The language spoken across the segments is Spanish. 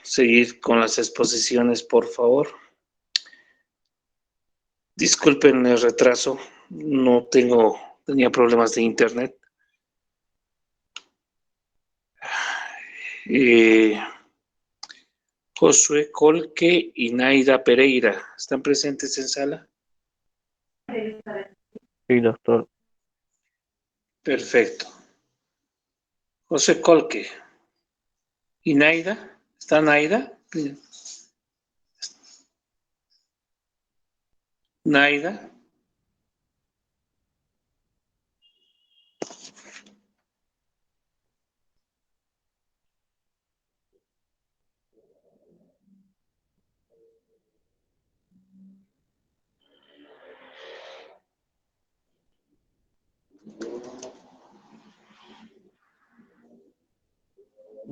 seguir con las exposiciones, por favor. Disculpen el retraso, tenía problemas de internet. Josué Colque y Naida Pereira, ¿están presentes en sala? Sí, doctor. Perfecto. José Colque. ¿Y Naida? ¿Está Naida? Naida.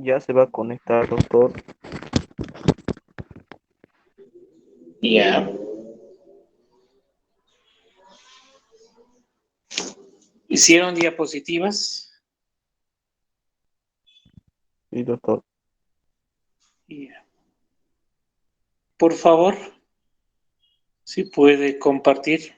Ya se va a conectar, doctor. Ya. ¿Hicieron diapositivas? Sí, doctor. Ya. Por favor, si puede compartir.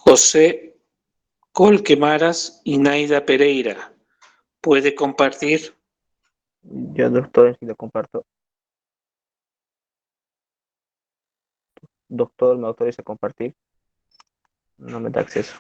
José Colquemaras y Naida Pereira. ¿Puede compartir? Ya, doctor, sí lo comparto. Doctor, ¿me autoriza a compartir? No me da acceso.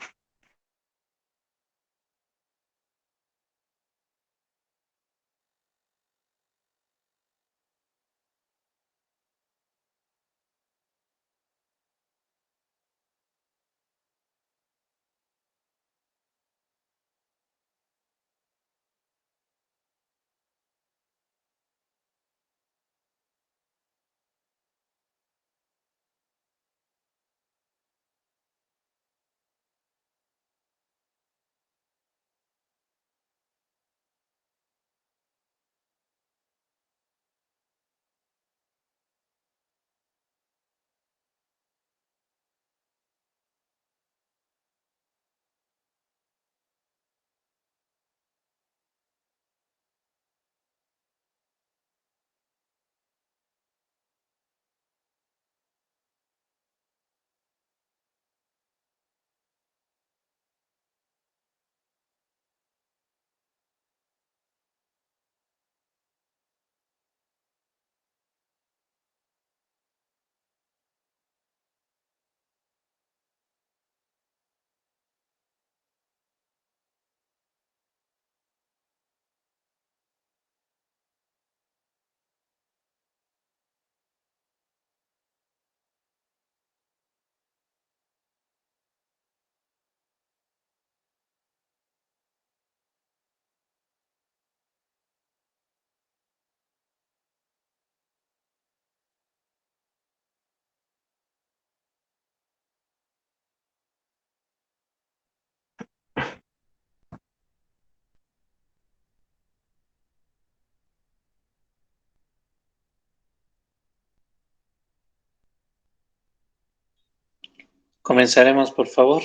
Comenzaremos, por favor.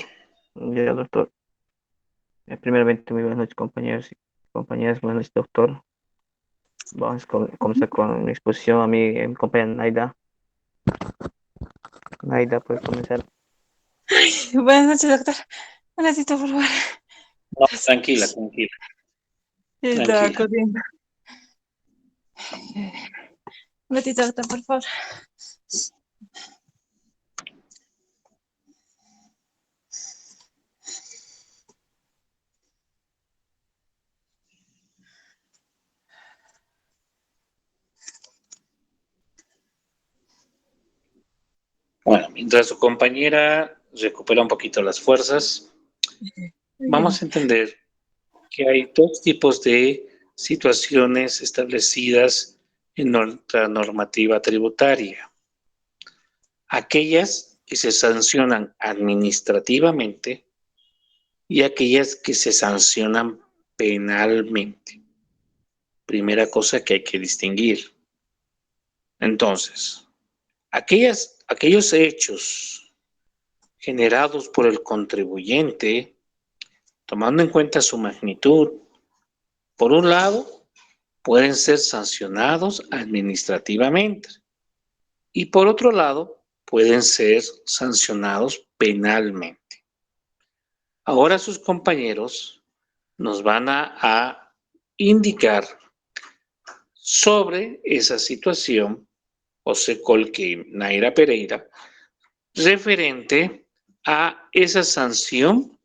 Ya, doctor. Primeramente, muy buenas noches, compañeros y compañeras. Buenas noches, doctor. Vamos a comenzar con mi exposición a mi compañera Naida. Naida, puede comenzar. Buenas noches, doctor. Un ratito, por favor. No, tranquila, tranquila, Estaba tranquila. corriendo. Un ratito, doctor, por favor. Bueno, mientras su compañera recupera un poquito las fuerzas, vamos a entender que hay dos tipos de situaciones establecidas en nuestra normativa tributaria. Aquellas que se sancionan administrativamente y aquellas que se sancionan penalmente. Primera cosa que hay que distinguir. Entonces, aquellos hechos generados por el contribuyente, tomando en cuenta su magnitud, por un lado, pueden ser sancionados administrativamente y por otro lado, pueden ser sancionados penalmente. Ahora sus compañeros nos van a indicar sobre esa situación, José Colque y Naira Pereira, referente a esa sanción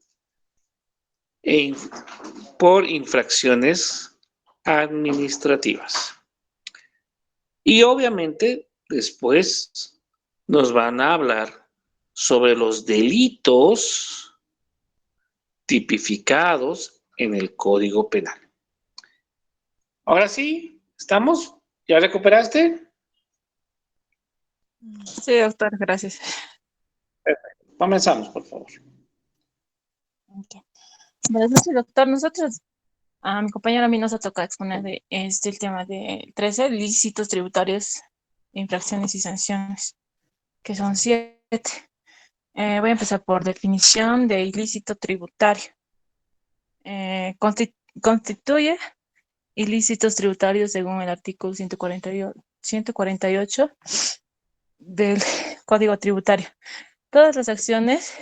por infracciones administrativas. Y obviamente después nos van a hablar sobre los delitos tipificados en el Código Penal. Ahora sí, ¿estamos? ¿Ya recuperaste? Sí, doctor, gracias. Comenzamos, por favor. Ok. Buenas noches, doctor. Nosotros, a mi compañero a mí nos ha tocado exponer el tema de 13 ilícitos tributarios, infracciones y sanciones, que son 7. Voy a empezar por definición de ilícito tributario. Constituye ilícitos tributarios según el artículo 148 del Código Tributario. Todas las acciones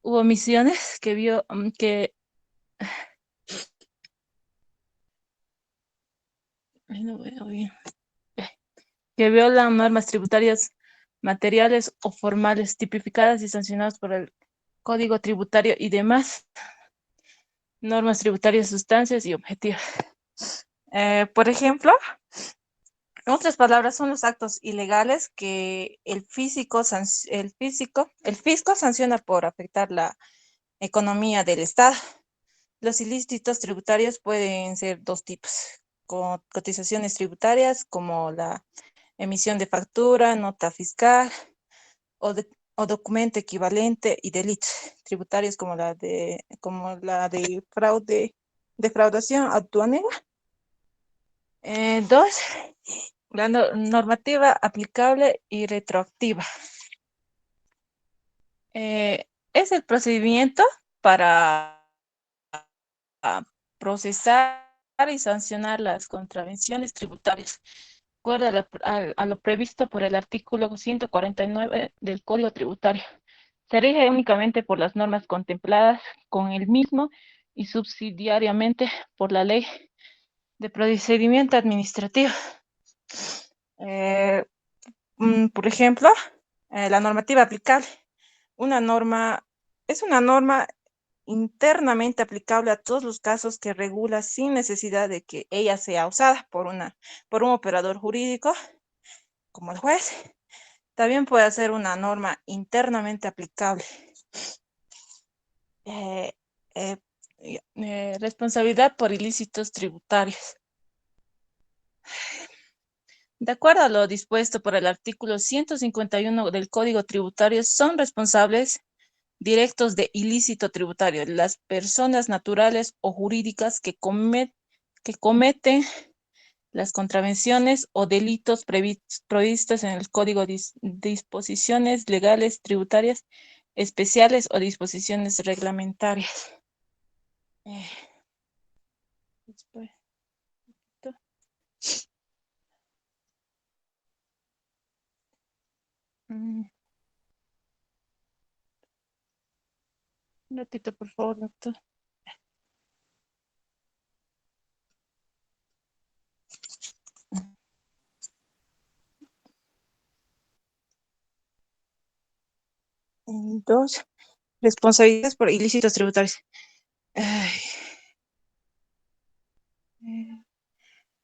u omisiones no veo bien. Que violan normas tributarias materiales o formales tipificadas y sancionadas por el Código Tributario y demás normas tributarias, sustancias y objetivos. Por ejemplo, en otras palabras, son los actos ilegales que el fisco sanciona por afectar la economía del Estado. Los ilícitos tributarios pueden ser dos tipos: cotizaciones tributarias, como la emisión de factura, nota fiscal o documento equivalente, y delitos tributarios como la de defraudación aduanera. Dos, la normativa aplicable y retroactiva. Es el procedimiento para procesar y sancionar las contravenciones tributarias, de acuerdo a lo previsto por el artículo 149 del Código Tributario. Se rige únicamente por las normas contempladas con el mismo y subsidiariamente por la Ley de Procedimiento Administrativo. Por ejemplo, la normativa aplicable. Es una norma internamente aplicable a todos los casos que regula sin necesidad de que ella sea usada por un operador jurídico, como el juez. También puede ser una norma internamente aplicable. Responsabilidad por ilícitos tributarios. De acuerdo a lo dispuesto por el artículo 151 del Código Tributario, son responsables directos de ilícito tributario las personas naturales o jurídicas que cometen las contravenciones o delitos previstos en el Código, disposiciones legales tributarias especiales o disposiciones reglamentarias. Después. Un ratito, por favor, doctor. Dos, responsabilidades por ilícitos tributarios. Ay.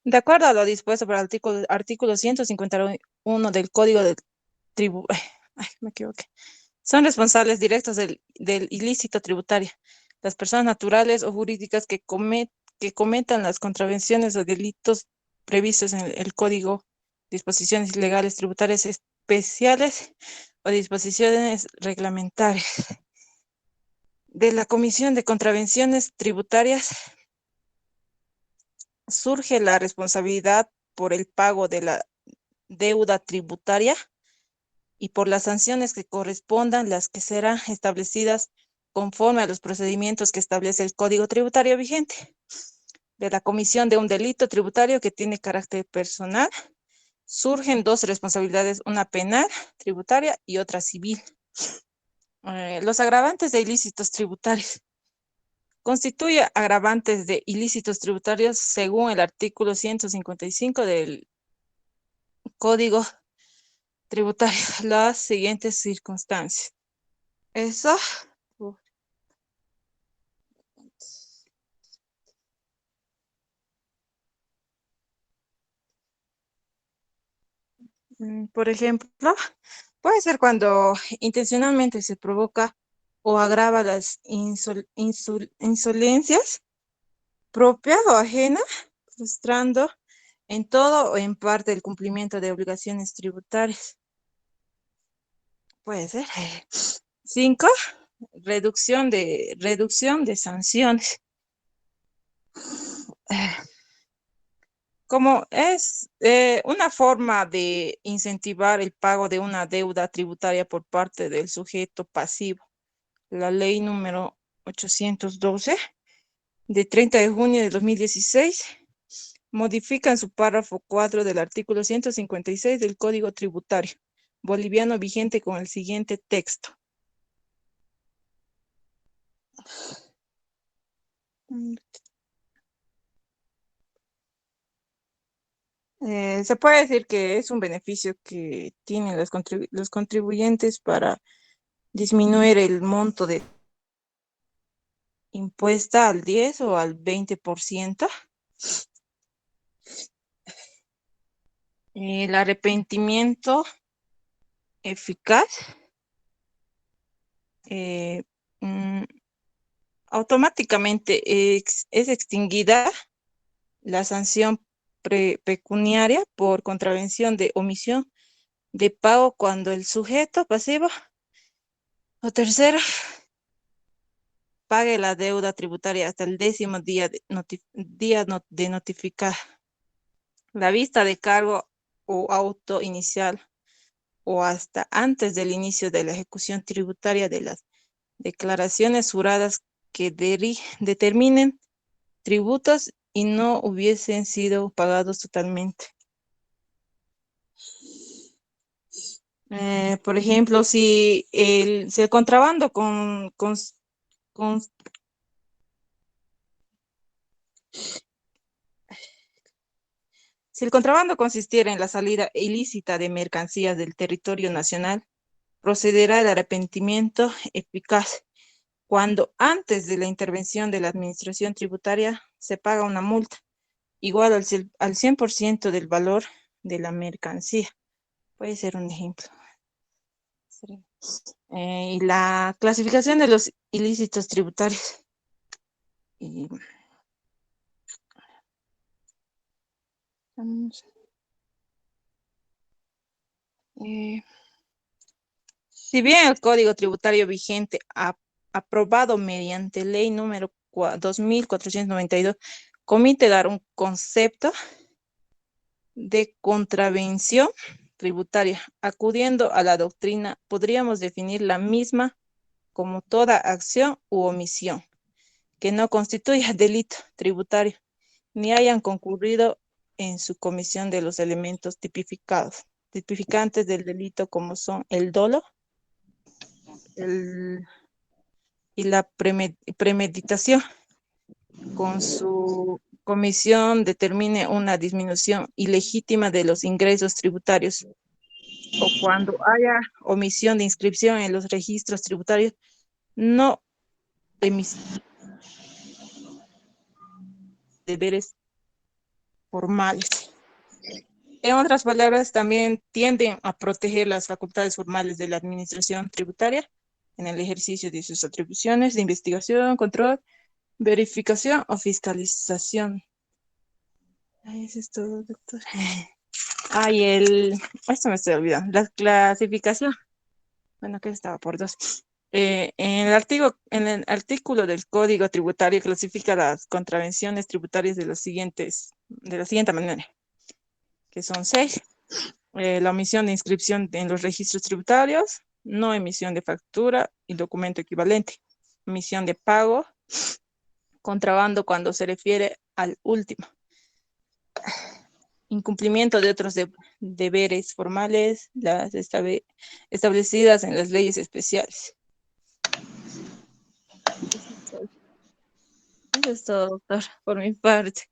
De acuerdo a lo dispuesto por el artículo 151 del Código de Tribu... Ay, me equivoqué. Son responsables directos del ilícito tributario las personas naturales o jurídicas que cometan las contravenciones o delitos previstos en el Código, disposiciones legales tributarias especiales o disposiciones reglamentarias. De la Comisión de Contravenciones Tributarias surge la responsabilidad por el pago de la deuda tributaria y por las sanciones que correspondan, las que serán establecidas conforme a los procedimientos que establece el Código Tributario vigente. De la comisión de un delito tributario que tiene carácter personal, surgen dos responsabilidades, una penal, tributaria, y otra civil. Los agravantes de ilícitos tributarios. Constituye agravantes de ilícitos tributarios según el artículo 155 del Código Tributario las siguientes circunstancias. Eso. Por ejemplo, puede ser cuando intencionalmente se provoca o agrava las insolencias propia o ajena, frustrando en todo o en parte el cumplimiento de obligaciones tributarias. Puede ser. 5. Reducción de sanciones. Como es una forma de incentivar el pago de una deuda tributaria por parte del sujeto pasivo. La ley número 812 de 30 de junio de 2016 modifica en su párrafo 4 del artículo 156 del Código Tributario boliviano vigente con el siguiente texto. Se puede decir que es un beneficio que tienen los contribuyentes para disminuir el monto de impuesta al 10 o al 20%. El arrepentimiento eficaz automáticamente es extinguida la sanción pecuniaria por contravención de omisión de pago cuando el sujeto pasivo o tercero pague la deuda tributaria hasta el 10º día de notificar la vista de cargo o auto inicial o hasta antes del inicio de la ejecución tributaria de las declaraciones juradas que determinen tributos y no hubiesen sido pagados totalmente. Por ejemplo, si el contrabando si el contrabando consistiera en la salida ilícita de mercancías del territorio nacional, procederá el arrepentimiento eficaz cuando antes de la intervención de la administración tributaria se paga una multa igual al 100% del valor de la mercancía. Puede ser un ejemplo. Y la clasificación de los ilícitos tributarios. Si bien el Código Tributario vigente aprobado mediante ley número 2492 comite dar un concepto de contravención tributaria, acudiendo a la doctrina, podríamos definir la misma como toda acción u omisión que no constituya delito tributario, ni hayan concurrido en su comisión de los elementos tipificantes del delito como son el dolo y la premeditación. Con su comisión determine una disminución ilegítima de los ingresos tributarios o cuando haya omisión de inscripción en los registros tributarios, no emisión de deberes formales. En otras palabras, también tienden a proteger las facultades formales de la administración tributaria en el ejercicio de sus atribuciones de investigación, control, verificación o fiscalización. Ay, eso es todo, doctor. Ay, esto me estoy olvidando, la clasificación. Bueno, que estaba por dos. En el artículo del Código Tributario clasifica las contravenciones tributarias de la siguiente manera, que son 6. La omisión de inscripción en los registros tributarios, no emisión de factura y documento equivalente, omisión de pago, contrabando cuando se refiere al último, incumplimiento de otros deberes formales, las establecidas en las leyes especiales. Eso es todo, doctor, por mi parte.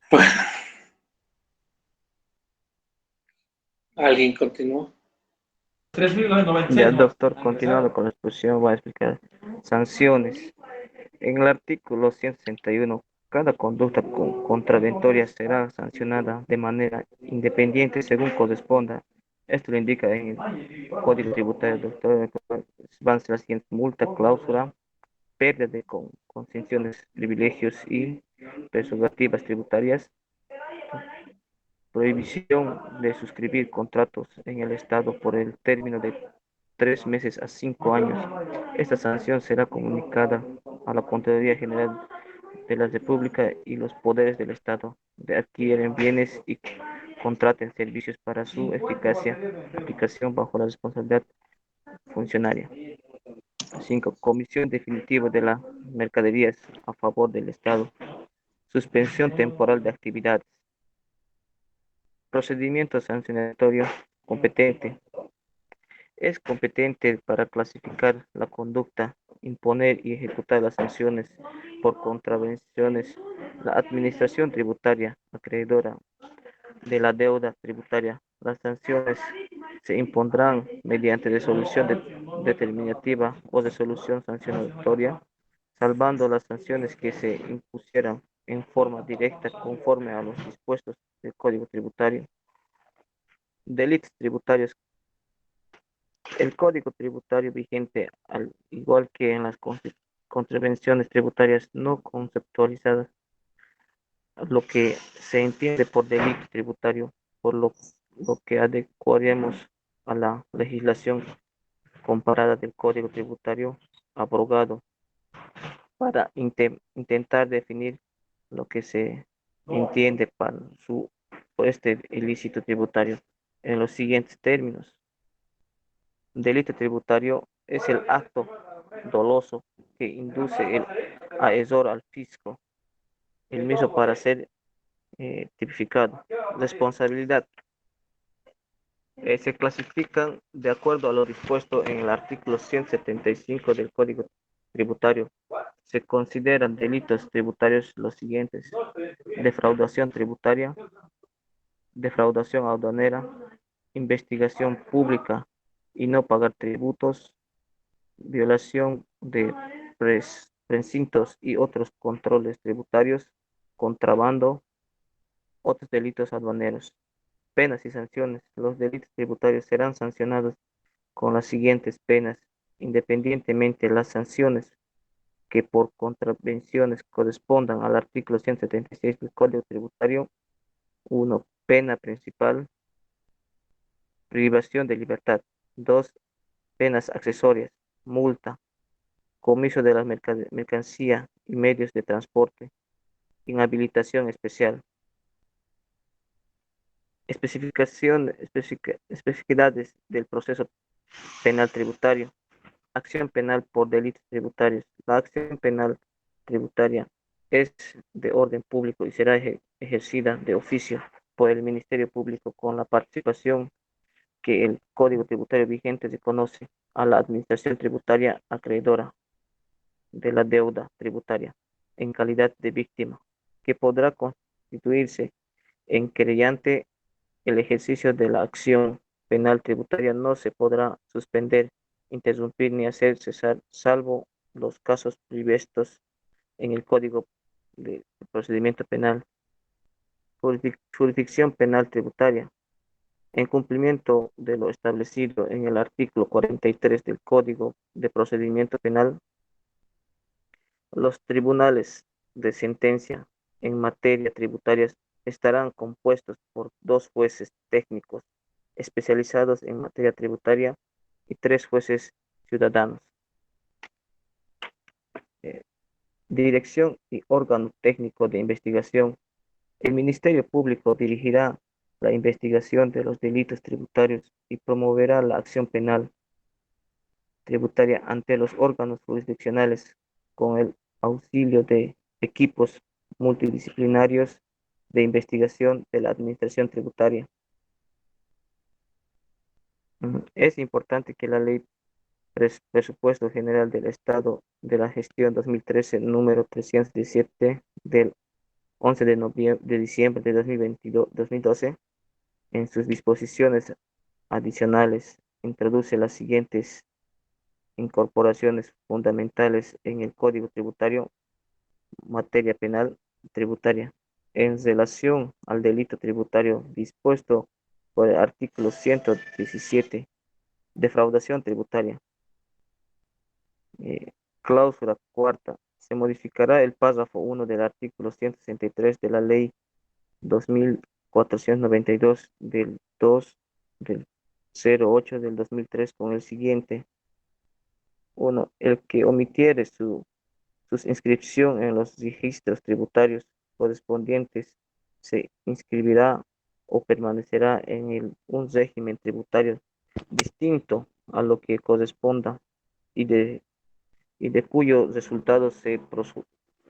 Bueno, ¿alguien continúa? Ya, doctor, continuando con la exposición, voy a explicar sanciones. En el artículo 161, cada conducta contraventoria será sancionada de manera independiente según corresponda. Esto lo indica en el Código Tributario, doctor. Van a ser las siguientes: multa, cláusula, pérdida de concesiones, privilegios y prerrogativas tributarias, prohibición de suscribir contratos en el Estado por el término de 3 meses a 5 años. Esta sanción será comunicada a la Contraloría General de la República y los poderes del Estado de adquieren bienes y contraten servicios para su eficacia, aplicación bajo la responsabilidad funcionaria. 5. Comisión definitiva de las mercaderías a favor del Estado. Suspensión temporal de actividades. Procedimiento sancionatorio competente. Es competente para clasificar la conducta, imponer y ejecutar las sanciones por contravenciones la administración tributaria acreedora de la deuda tributaria. Las sanciones se impondrán mediante resolución determinativa o resolución sancionatoria, salvando las sanciones que se impusieran en forma directa conforme a los dispuestos del Código Tributario. Delitos tributarios. El Código Tributario vigente, al igual que en las contravenciones tributarias no conceptualizadas, lo que se entiende por delito tributario, por lo que adecuaremos a la legislación comparada del Código Tributario abrogado para intentar definir lo que se entiende por este ilícito tributario en los siguientes términos. Delito tributario es el acto doloso que induce a error al fisco, el mismo para ser tipificado. Responsabilidad. Se clasifican de acuerdo a lo dispuesto en el artículo 175 del Código Tributario. Se consideran delitos tributarios los siguientes: defraudación tributaria, defraudación aduanera, investigación pública y no pagar tributos, violación de precintos y otros controles tributarios, contrabando, otros delitos aduaneros. Penas y sanciones. Los delitos tributarios serán sancionados con las siguientes penas, independientemente de las sanciones que por contravenciones correspondan al artículo 176 del Código Tributario. 1. Pena principal, privación de libertad. 2. Penas accesorias, multa, comiso de la mercancía y medios de transporte, inhabilitación especial. Especificidades del proceso penal tributario. Acción penal por delitos tributarios. La acción penal tributaria es de orden público y será ejercida de oficio por el Ministerio Público con la participación que el Código Tributario vigente reconoce a la administración tributaria acreedora. de la deuda tributaria en calidad de víctima, que podrá constituirse en querellante. El ejercicio de la acción penal tributaria no se podrá suspender, interrumpir ni hacer cesar, salvo los casos previstos en el Código de Procedimiento Penal. Jurisdicción penal tributaria. En cumplimiento de lo establecido en el artículo 43 del Código de Procedimiento Penal, los tribunales de sentencia en materia tributaria estarán compuestos por 2 jueces técnicos especializados en materia tributaria y 3 jueces ciudadanos. Dirección y órgano técnico de investigación. El Ministerio Público dirigirá la investigación de los delitos tributarios y promoverá la acción penal tributaria ante los órganos jurisdiccionales con el auxilio de equipos multidisciplinarios de investigación de la Administración Tributaria. Es importante que la Ley Presupuesto General del Estado de la Gestión 2013, número 317, del 11 de diciembre de 2012, en sus disposiciones adicionales, introduce las siguientes incorporaciones fundamentales en el Código Tributario, materia penal tributaria, en relación al delito tributario dispuesto por el artículo 117, defraudación tributaria. Cláusula cuarta. Se modificará el párrafo 1 del artículo 163 de la Ley 2492 del 2 del 08 del 2003 con el siguiente. 1. El que omitiere su inscripción en los registros tributarios correspondientes se inscribirá o permanecerá en un régimen tributario distinto a lo que corresponda y de cuyo resultado se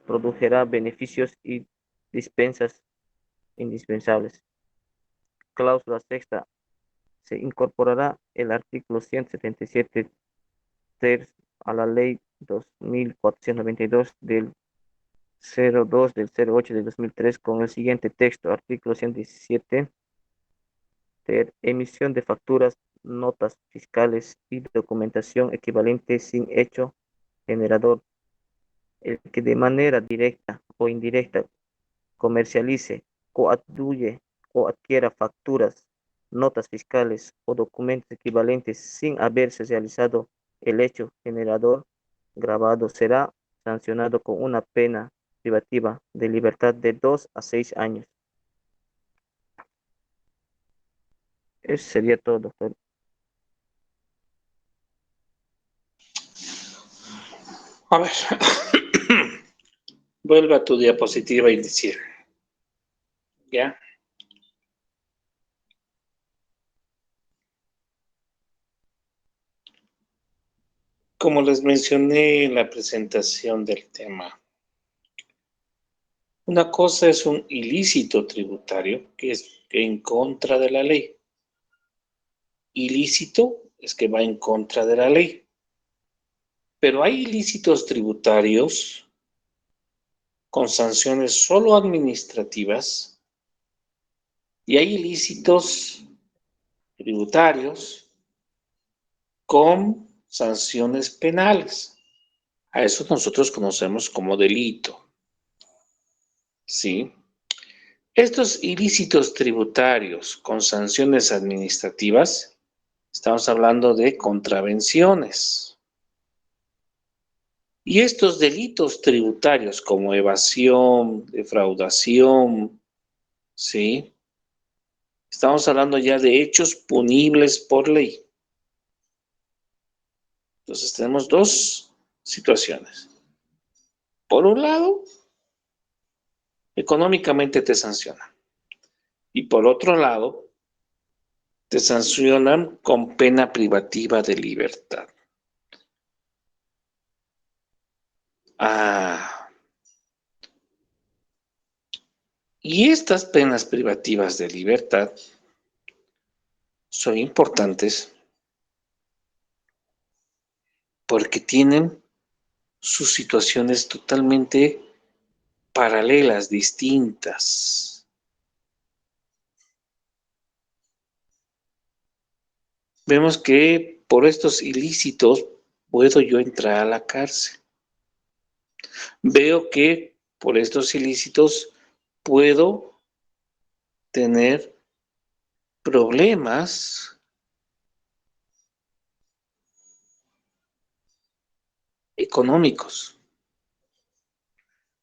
produjera beneficios y dispensas indispensables. Cláusula sexta. Se incorporará el artículo 177 a la Ley 2492 del 02 del 08 de 2003 con el siguiente texto. Artículo 117. Emisión de facturas, notas fiscales y documentación equivalente sin hecho generador. El que de manera directa o indirecta comercialice, coadyuve o adquiera facturas, notas fiscales o documentos equivalentes sin haberse realizado el hecho generador grabado será sancionado con una pena privativa de libertad de 2 a 6 años. Eso sería todo, doctor. A ver, vuelve a tu diapositiva inicial. ¿Ya? Como les mencioné en la presentación del tema, una cosa es un ilícito tributario, que es en contra de la ley. Ilícito es que va en contra de la ley. Pero hay ilícitos tributarios con sanciones solo administrativas y hay ilícitos tributarios con sanciones penales. A eso nosotros conocemos como delito. ¿Sí? Estos ilícitos tributarios con sanciones administrativas, estamos hablando de contravenciones. Y estos delitos tributarios como evasión, defraudación, ¿sí? Estamos hablando ya de hechos punibles por ley. Entonces tenemos dos situaciones. Por un lado, económicamente te sancionan. Y por otro lado, te sancionan con pena privativa de libertad. Y estas penas privativas de libertad son importantes porque tienen sus situaciones totalmente paralelas, distintas. Vemos que por estos ilícitos puedo yo entrar a la cárcel. Veo que por estos ilícitos puedo tener problemas económicos.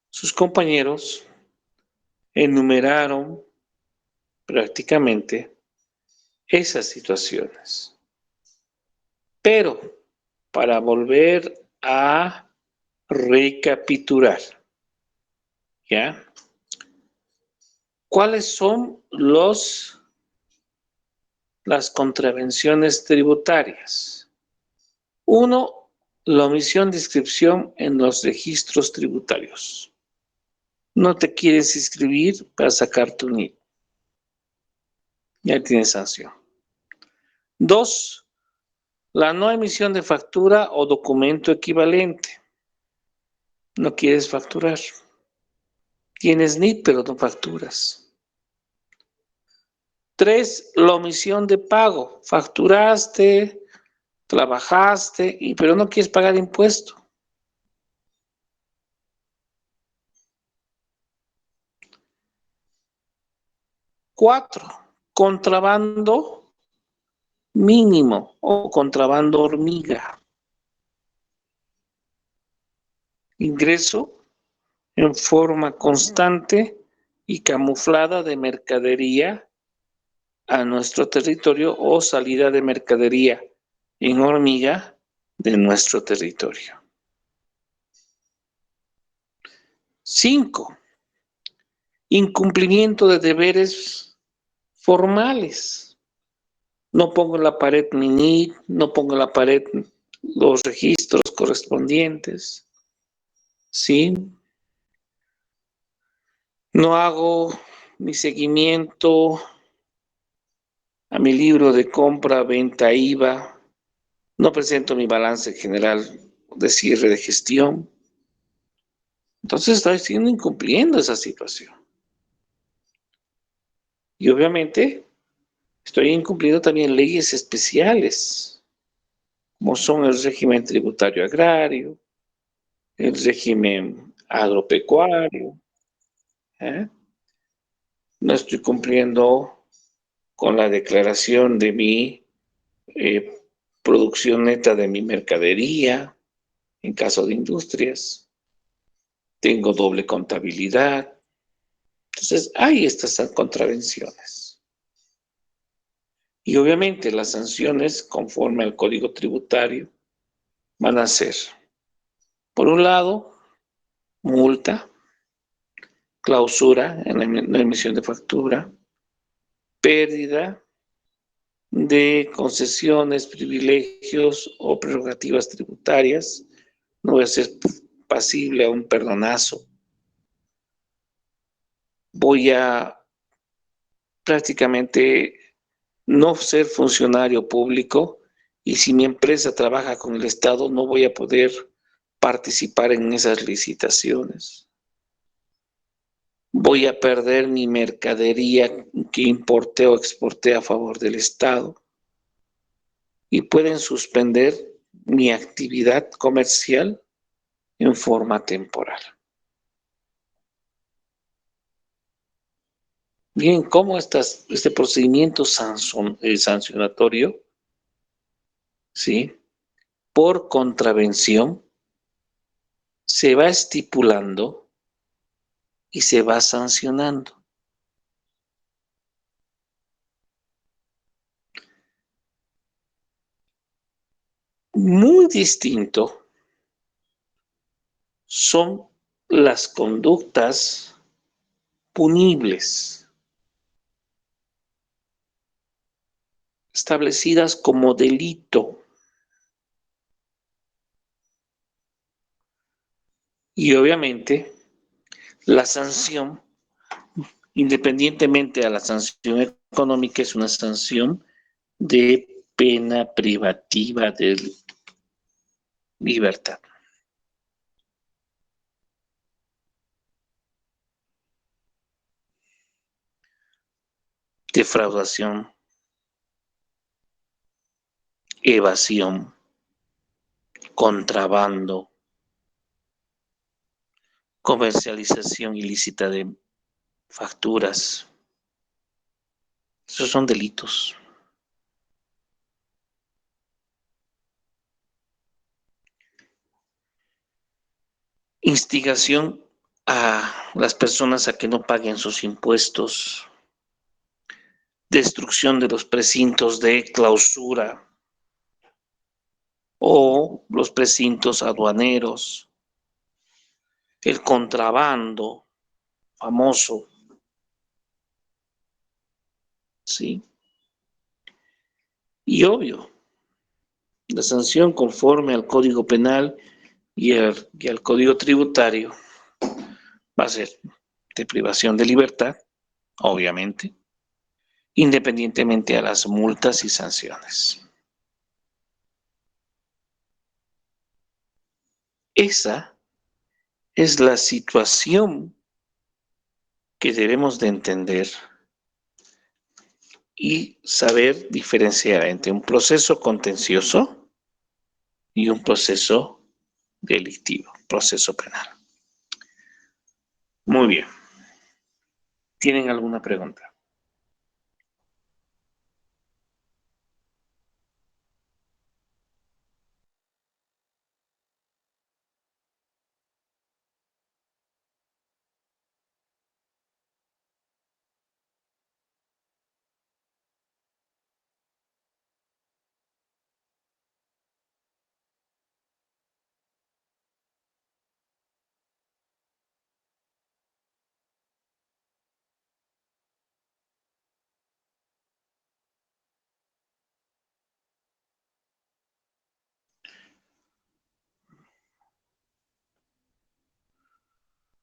Sus compañeros enumeraron prácticamente esas situaciones. Pero para volver a recapitular, ¿ya? ¿Cuáles son las contravenciones tributarias? Uno, la omisión de inscripción en los registros tributarios. No te quieres inscribir para sacar tu NIE. Ya tienes sanción. Dos, la no emisión de factura o documento equivalente. No quieres facturar. Tienes NIE, pero no facturas. Tres, la omisión de pago. Facturaste, trabajaste, pero no quieres pagar impuesto. Cuatro, contrabando mínimo o contrabando hormiga. Ingreso en forma constante y camuflada de mercadería a nuestro territorio o salida de mercadería en hormiga de nuestro territorio. 5. Incumplimiento de deberes formales. No pongo en la pared mi NIE, no pongo en la pared los registros correspondientes. ¿Sí? No hago mi seguimiento a mi libro de compra, venta, IVA. No presento mi balance general de cierre de gestión. Entonces estoy incumpliendo esa situación. Y obviamente estoy incumpliendo también leyes especiales, como son el régimen tributario agrario, el régimen agropecuario. ¿Eh? No estoy cumpliendo con la declaración de mi producción neta de mi mercadería, en caso de industrias. Tengo doble contabilidad. Entonces, hay estas contravenciones. Y obviamente las sanciones, conforme al Código Tributario, van a ser, por un lado, multa, clausura en la emisión de factura, pérdida de concesiones, privilegios o prerrogativas tributarias. No voy a ser pasible a un perdonazo. Voy a prácticamente no ser funcionario público, y si mi empresa trabaja con el Estado no voy a poder participar en esas licitaciones. Voy a perder mi mercadería que importé o exporté a favor del Estado, y pueden suspender mi actividad comercial en forma temporal. Bien, ¿cómo este procedimiento sancionatorio, ¿sí?, por contravención se va estipulando y se va sancionando? Muy distinto son las conductas punibles, establecidas como delito. Y obviamente la sanción, independientemente de la sanción económica, es una sanción de pena privativa de libertad. defraudación, evasión, contrabando, comercialización ilícita de facturas. Esos son delitos. Instigación a las personas a que no paguen sus impuestos, destrucción de los precintos de clausura o los precintos aduaneros, el contrabando famoso, ¿sí? Y obvio, la sanción conforme al Código Penal y al Código Tributario va a ser de privación de libertad, obviamente, independientemente a las multas y sanciones. Esa es la situación que debemos de entender y saber diferenciar entre un proceso contencioso y un proceso delictivo, proceso penal. Muy bien. ¿Tienen alguna pregunta?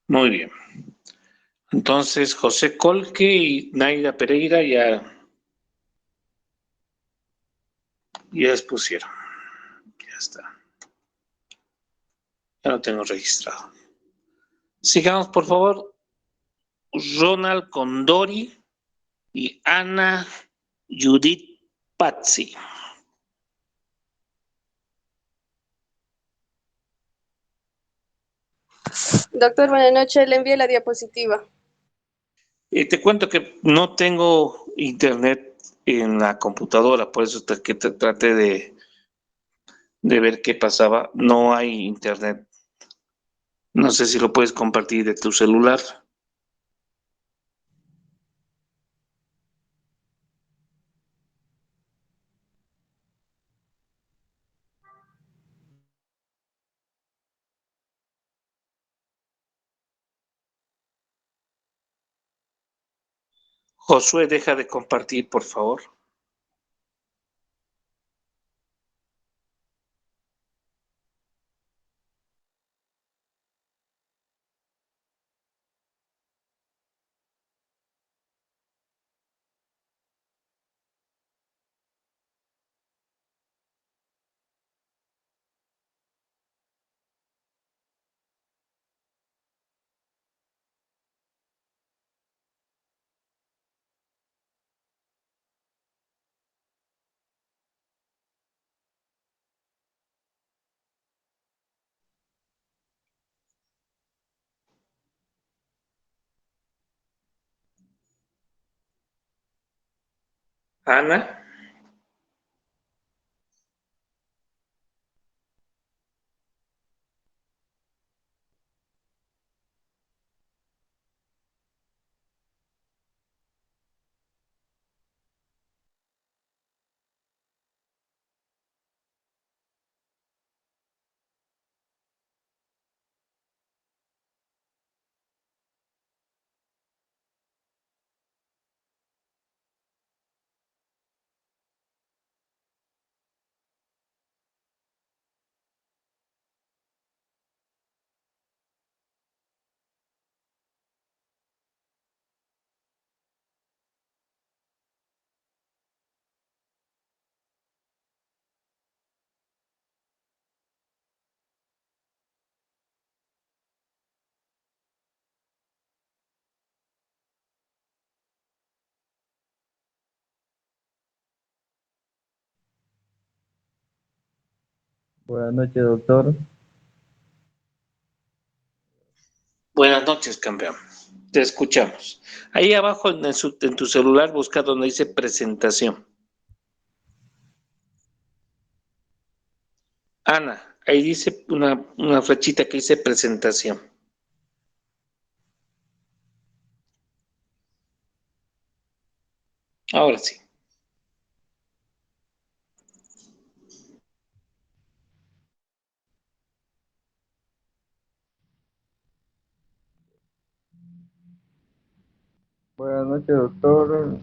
Muy bien. Entonces, José Colque y Naida Pereira ya expusieron. Ya está. Ya lo tengo registrado. Sigamos, por favor. Ronald Condori y Ana Judith Pazzi. Doctor, buenas noches. Le envié la diapositiva. Te cuento que no tengo internet en la computadora, por eso que traté de ver qué pasaba. No hay internet. No sé si lo puedes compartir de tu celular. Josué, deja de compartir, por favor. Ana. Buenas noches, doctor. Buenas noches, campeón. Te escuchamos. Ahí abajo en tu celular busca donde dice presentación. Ana, ahí dice una flechita que dice presentación. Ahora sí. Buenas noches, doctor.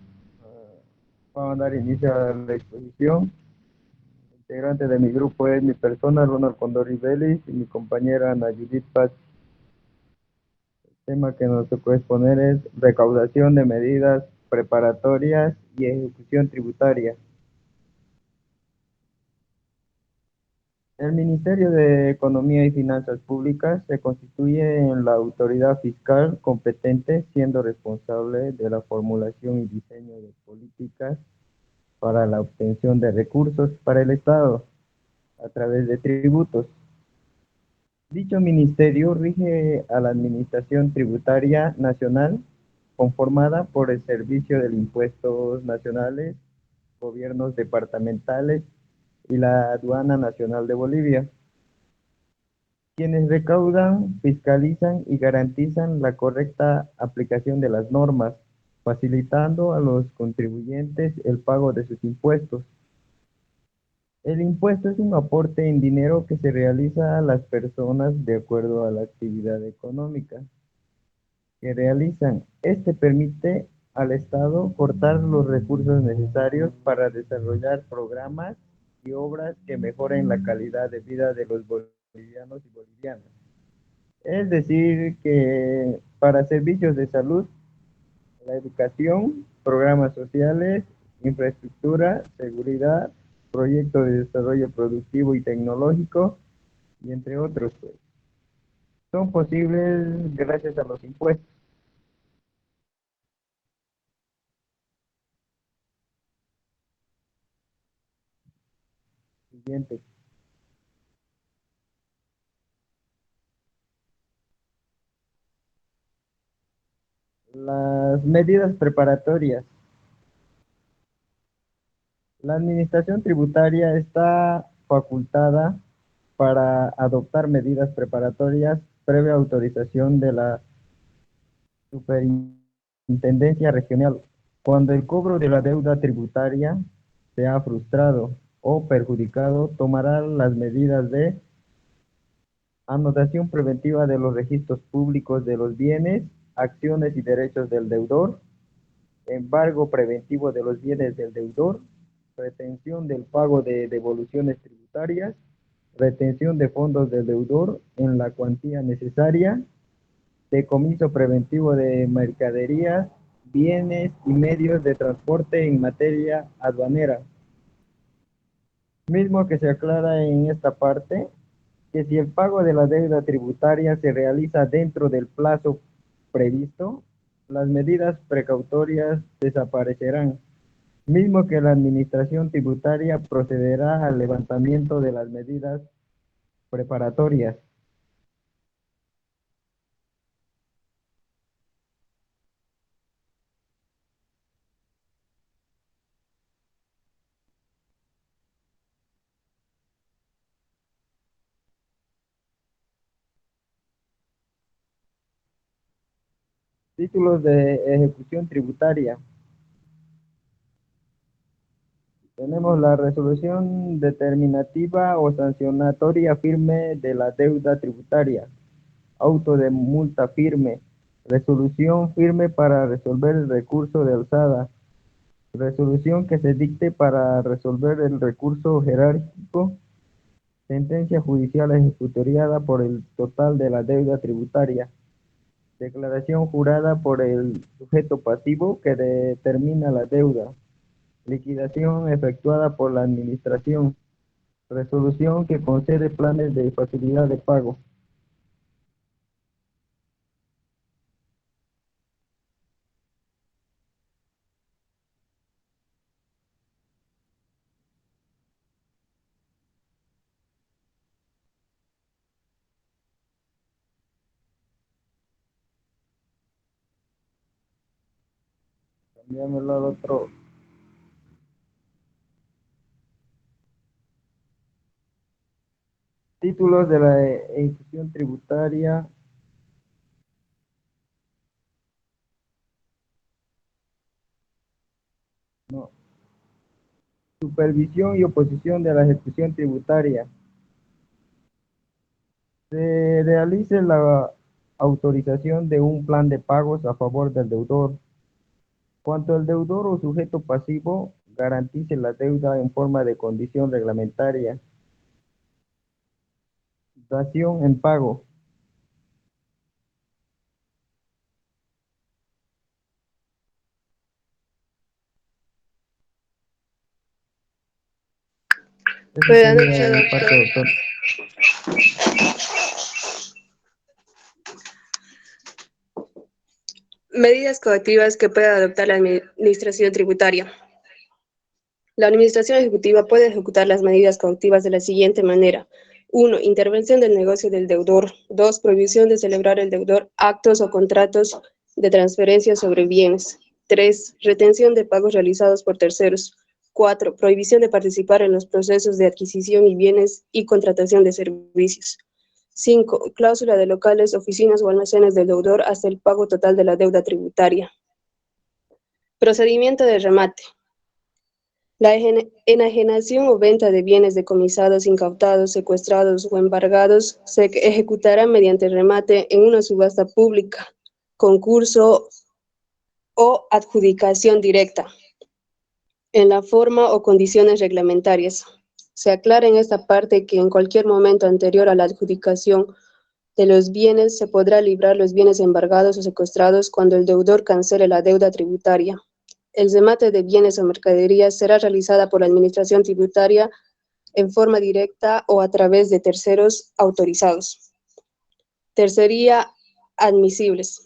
Vamos a dar inicio a la exposición. Integrante de mi grupo es mi persona, Ronald Condori Vélez, y mi compañera Ana Judith Paz. El tema que nos tocó exponer es recaudación de medidas preparatorias y ejecución tributaria. El Ministerio de Economía y Finanzas Públicas se constituye en la autoridad fiscal competente, siendo responsable de la formulación y diseño de políticas para la obtención de recursos para el Estado a través de tributos. Dicho ministerio rige a la Administración Tributaria Nacional, conformada por el Servicio de Impuestos Nacionales, gobiernos departamentales y la Aduana Nacional de Bolivia, quienes recaudan, fiscalizan y garantizan la correcta aplicación de las normas, facilitando a los contribuyentes el pago de sus impuestos. El impuesto es un aporte en dinero que se realiza a las personas de acuerdo a la actividad económica que realizan. Este permite al Estado cortar los recursos necesarios para desarrollar programas y obras que mejoren la calidad de vida de los bolivianos y bolivianas. Es decir, que para servicios de salud, la educación, programas sociales, infraestructura, seguridad, proyectos de desarrollo productivo y tecnológico, y entre otros, pues, son posibles gracias a los impuestos. Siguiente. Las medidas preparatorias. La administración tributaria está facultada para adoptar medidas preparatorias previa autorización de la Superintendencia Regional cuando el cobro de la deuda tributaria se ha frustrado o perjudicado. Tomará las medidas de anotación preventiva de los registros públicos de los bienes, acciones y derechos del deudor, embargo preventivo de los bienes del deudor, retención del pago de devoluciones tributarias, retención de fondos del deudor en la cuantía necesaria, decomiso preventivo de mercaderías, bienes y medios de transporte en materia aduanera. Mismo que se aclara en esta parte que si el pago de la deuda tributaria se realiza dentro del plazo previsto, las medidas precautorias desaparecerán, mismo que la Administración Tributaria procederá al levantamiento de las medidas preparatorias. Títulos de ejecución tributaria. Tenemos la resolución determinativa o sancionatoria firme de la deuda tributaria, auto de multa firme, resolución firme para resolver el recurso de alzada, resolución que se dicte para resolver el recurso jerárquico, sentencia judicial ejecutoriada por el total de la deuda tributaria, declaración jurada por el sujeto pasivo que determina la deuda, liquidación efectuada por la administración, resolución que concede planes de facilidad de pago. Envíamelo al otro. Títulos de la ejecución tributaria. No. Supervisión y oposición de la ejecución tributaria. Se realice la autorización de un plan de pagos a favor del deudor. Cuanto el deudor o sujeto pasivo garantice la deuda en forma de condición reglamentaria. Dación en pago. Eso Buenas sería noches, de mi parte, doctor. doctor. Medidas coactivas que puede adoptar la Administración Tributaria. La Administración Ejecutiva puede ejecutar las medidas coactivas de la siguiente manera. 1. Intervención del negocio del deudor. 2. Prohibición de celebrar el deudor actos o contratos de transferencia sobre bienes. 3. Retención de pagos realizados por terceros. 4. Prohibición de participar en los procesos de adquisición y bienes y contratación de servicios. 5. Cláusula de locales, oficinas o almacenes del deudor hasta el pago total de la deuda tributaria. Procedimiento de remate. La enajenación o venta de bienes decomisados, incautados, secuestrados o embargados se ejecutará mediante remate en una subasta pública, concurso o adjudicación directa, en la forma o condiciones reglamentarias. Se aclara en esta parte que en cualquier momento anterior a la adjudicación de los bienes se podrá librar los bienes embargados o secuestrados cuando el deudor cancele la deuda tributaria. El remate de bienes o mercaderías será realizada por la Administración Tributaria en forma directa o a través de terceros autorizados. Tercería admisibles.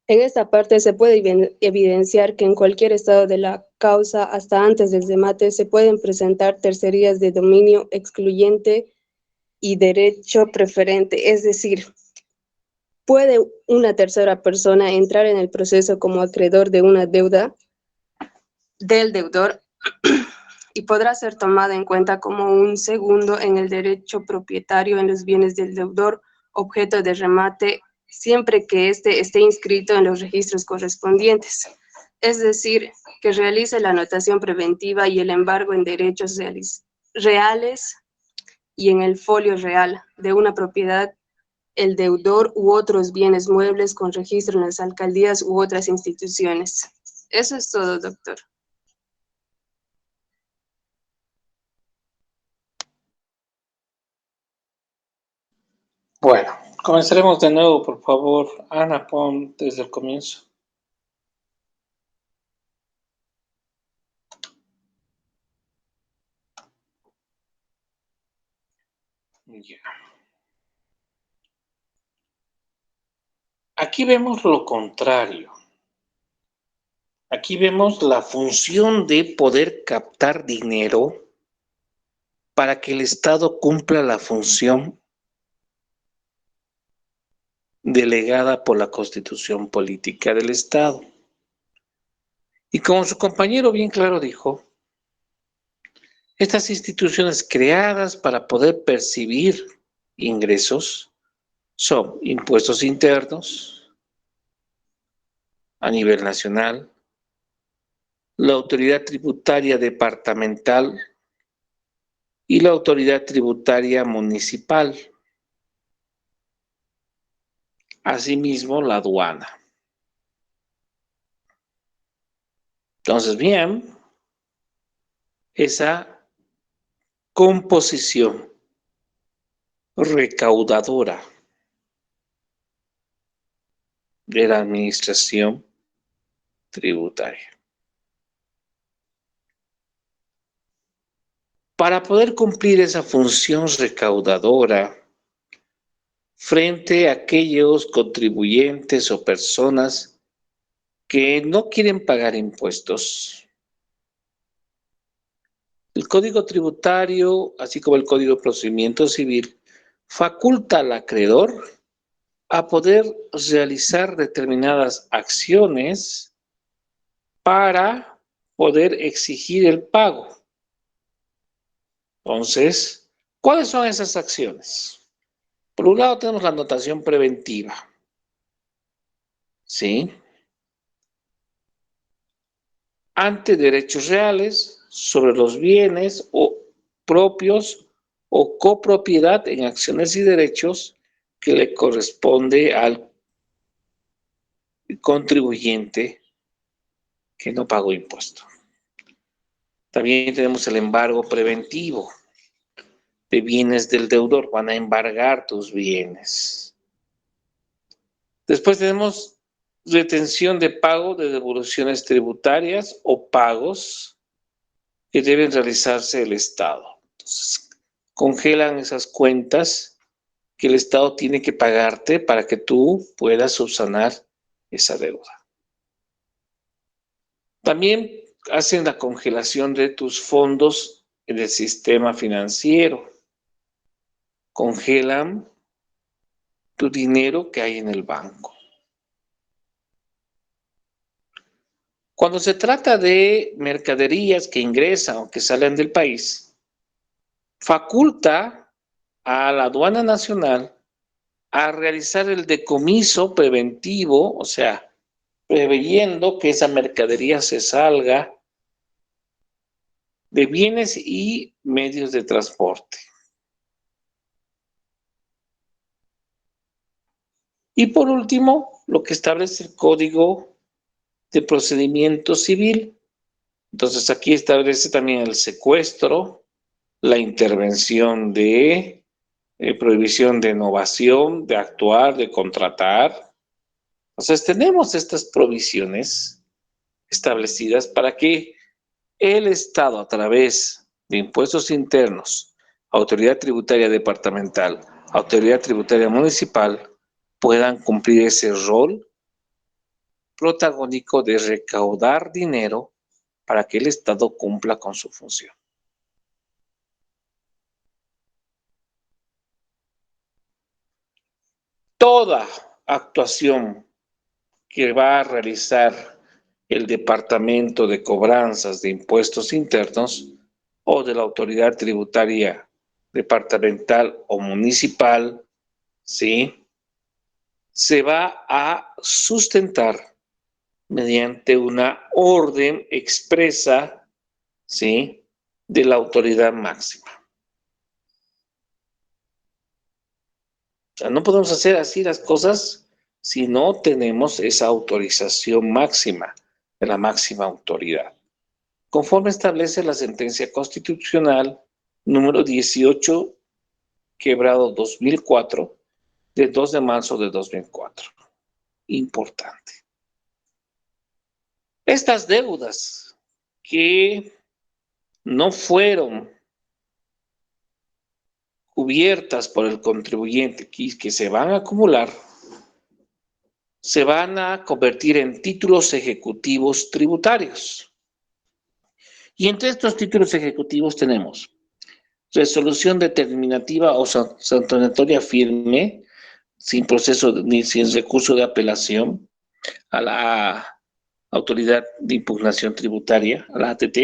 En esta parte se puede evidenciar que en cualquier estado de la causa hasta antes del remate se pueden presentar tercerías de dominio excluyente y derecho preferente, es decir, puede una tercera persona entrar en el proceso como acreedor de una deuda del deudor y podrá ser tomada en cuenta como un segundo en el derecho propietario en los bienes del deudor, objeto de remate, siempre que éste esté inscrito en los registros correspondientes. Es decir, que realice la anotación preventiva y el embargo en derechos reales y en el folio real de una propiedad, el deudor u otros bienes muebles con registro en las alcaldías u otras instituciones. Eso es todo, doctor. Bueno, comenzaremos de nuevo, por favor. Ana, pon desde el comienzo. Ya. Aquí vemos lo contrario. Aquí vemos la función de poder captar dinero para que el Estado cumpla la función delegada por la Constitución Política del Estado. Y como su compañero bien claro dijo, estas instituciones creadas para poder percibir ingresos son impuestos internos a nivel nacional, la autoridad tributaria departamental y la autoridad tributaria municipal. Asimismo, la aduana. Entonces, bien, esa composición recaudadora de la administración tributaria. Para poder cumplir esa función recaudadora frente a aquellos contribuyentes o personas que no quieren pagar impuestos, el Código Tributario, así como el Código de Procedimiento Civil, faculta al acreedor a poder realizar determinadas acciones para poder exigir el pago. Entonces, ¿cuáles son esas acciones? Por un lado tenemos la anotación preventiva. ¿Sí? Ante derechos reales sobre los bienes o propios o copropiedad en acciones y derechos que le corresponde al contribuyente que no pagó impuesto. También tenemos el embargo preventivo de bienes del deudor. Van a embargar tus bienes. Después tenemos retención de pago de devoluciones tributarias o pagos que deben realizarse el Estado. Entonces, congelan esas cuentas que el Estado tiene que pagarte para que tú puedas subsanar esa deuda. También hacen la congelación de tus fondos en el sistema financiero. Congelan tu dinero que hay en el banco. Cuando se trata de mercaderías que ingresan o que salen del país, faculta a la aduana nacional a realizar el decomiso preventivo, o sea, preveyendo que esa mercadería se salga de bienes y medios de transporte. Y por último, lo que establece el Código de Procedimiento Civil. Entonces aquí establece también el secuestro, la intervención de prohibición de innovación, de actuar, de contratar. Entonces tenemos estas provisiones establecidas para que el Estado, a través de impuestos internos, autoridad tributaria departamental, autoridad tributaria municipal, puedan cumplir ese rol protagónico de recaudar dinero para que el Estado cumpla con su función. Toda actuación que va a realizar el Departamento de Cobranzas de Impuestos Internos o de la Autoridad Tributaria Departamental o Municipal, ¿sí? Se va a sustentar mediante una orden expresa, ¿sí?, de la autoridad máxima. O sea, no podemos hacer así las cosas si no tenemos esa autorización máxima de la máxima autoridad, conforme establece la sentencia constitucional número 18, quebrado 2004, de 2 de marzo de 2004. Importante. Estas deudas que no fueron cubiertas por el contribuyente, que se van a acumular, se van a convertir en títulos ejecutivos tributarios. Y entre estos títulos ejecutivos tenemos resolución determinativa o sancionatoria firme, sin proceso ni sin recurso de apelación a la Autoridad de Impugnación Tributaria, a la ATT,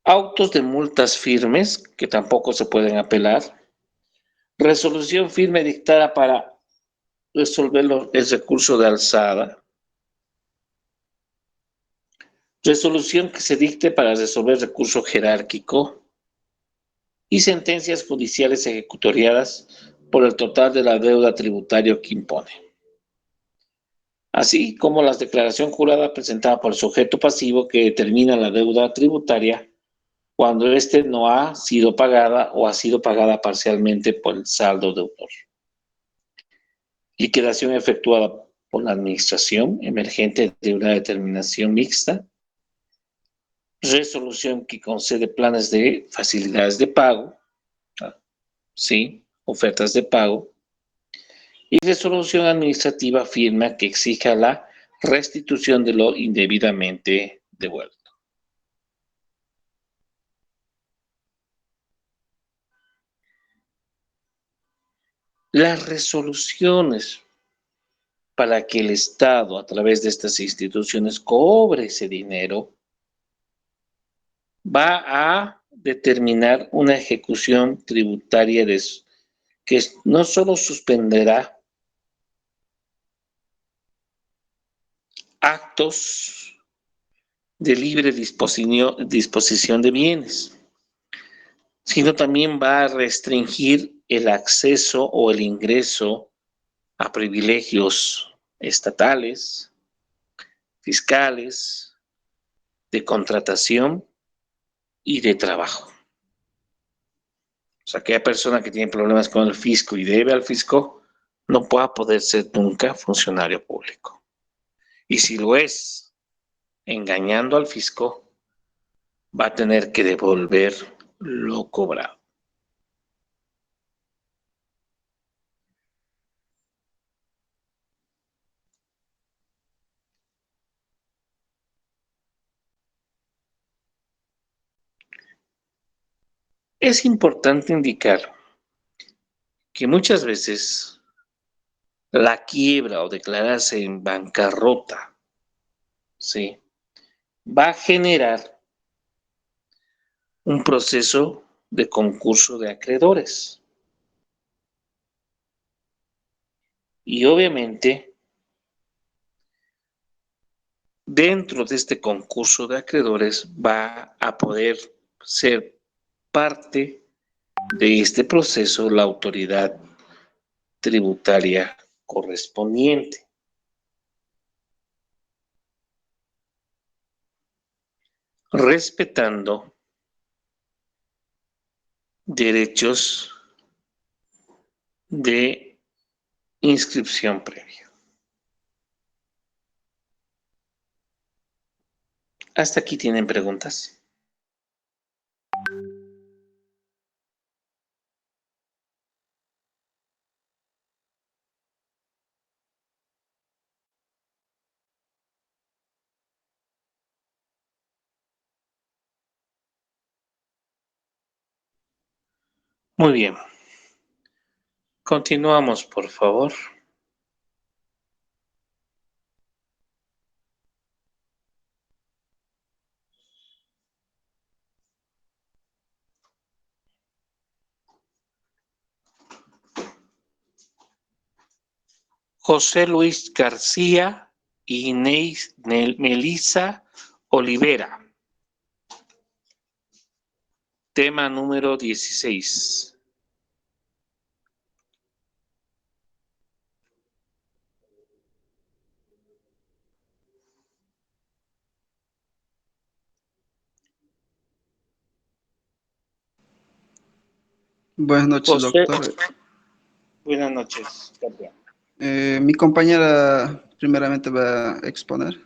autos de multas firmes, que tampoco se pueden apelar, resolución firme dictada para resolver el recurso de alzada, resolución que se dicte para resolver recurso jerárquico y sentencias judiciales ejecutoriadas por el total de la deuda tributaria que impone, así como la declaración jurada presentada por el sujeto pasivo que determina la deuda tributaria cuando éste no ha sido pagada o ha sido pagada parcialmente por el saldo deudor. Liquidación efectuada por la administración emergente de una determinación mixta. Resolución que concede planes de facilidades de pago, ¿sí?, ofertas de pago. Y resolución administrativa firme que exija la restitución de lo indebidamente devuelto. Las resoluciones para que el Estado, a través de estas instituciones, cobre ese dinero, va a determinar una ejecución tributaria que no solo suspenderá actos de libre disposición de bienes, sino también va a restringir el acceso o el ingreso a privilegios estatales, fiscales, de contratación y de trabajo. O sea, aquella persona que tiene problemas con el fisco y debe al fisco no pueda poder ser nunca funcionario público. Y si lo es, engañando al fisco, va a tener que devolver lo cobrado. Es importante indicar que muchas veces la quiebra o declararse en bancarrota, ¿sí?, va a generar un proceso de concurso de acreedores. Y obviamente, dentro de este concurso de acreedores va a poder ser parte de este proceso la autoridad tributaria correspondiente, respetando derechos de inscripción previa. Hasta aquí tienen preguntas. Muy bien. Continuamos, por favor. José Luis García y Melissa Olivera. Tema número 16. Buenas noches, José, doctor. buenas noches, campeón. Mi compañera primeramente va a exponer.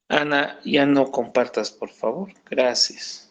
Ana, ya no compartas, por favor. Gracias.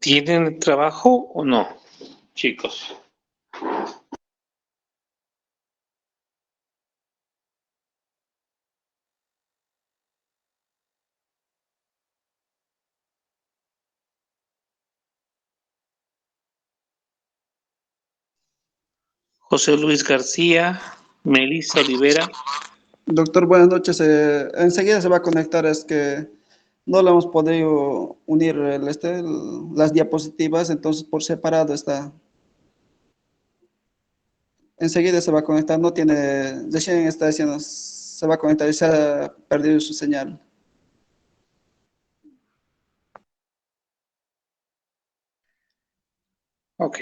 ¿Tienen trabajo o no, chicos? José Luis García, Melissa Olivera. Doctor, buenas noches. Enseguida se va a conectar, es que no le hemos podido unir las diapositivas, entonces por separado está. Enseguida se va a conectar, no tiene, recién está diciendo, se va a conectar y se ha perdido su señal. Ok.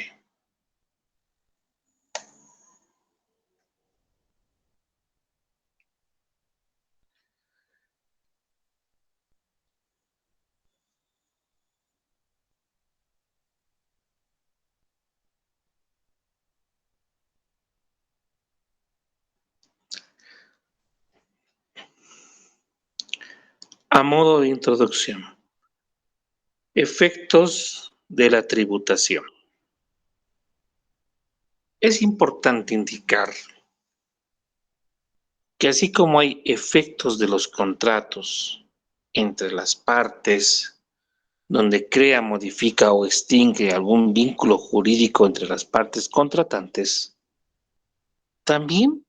A modo de introducción, efectos de la tributación. Es importante indicar que así como hay efectos de los contratos entre las partes, donde crea, modifica o extingue algún vínculo jurídico entre las partes contratantes, también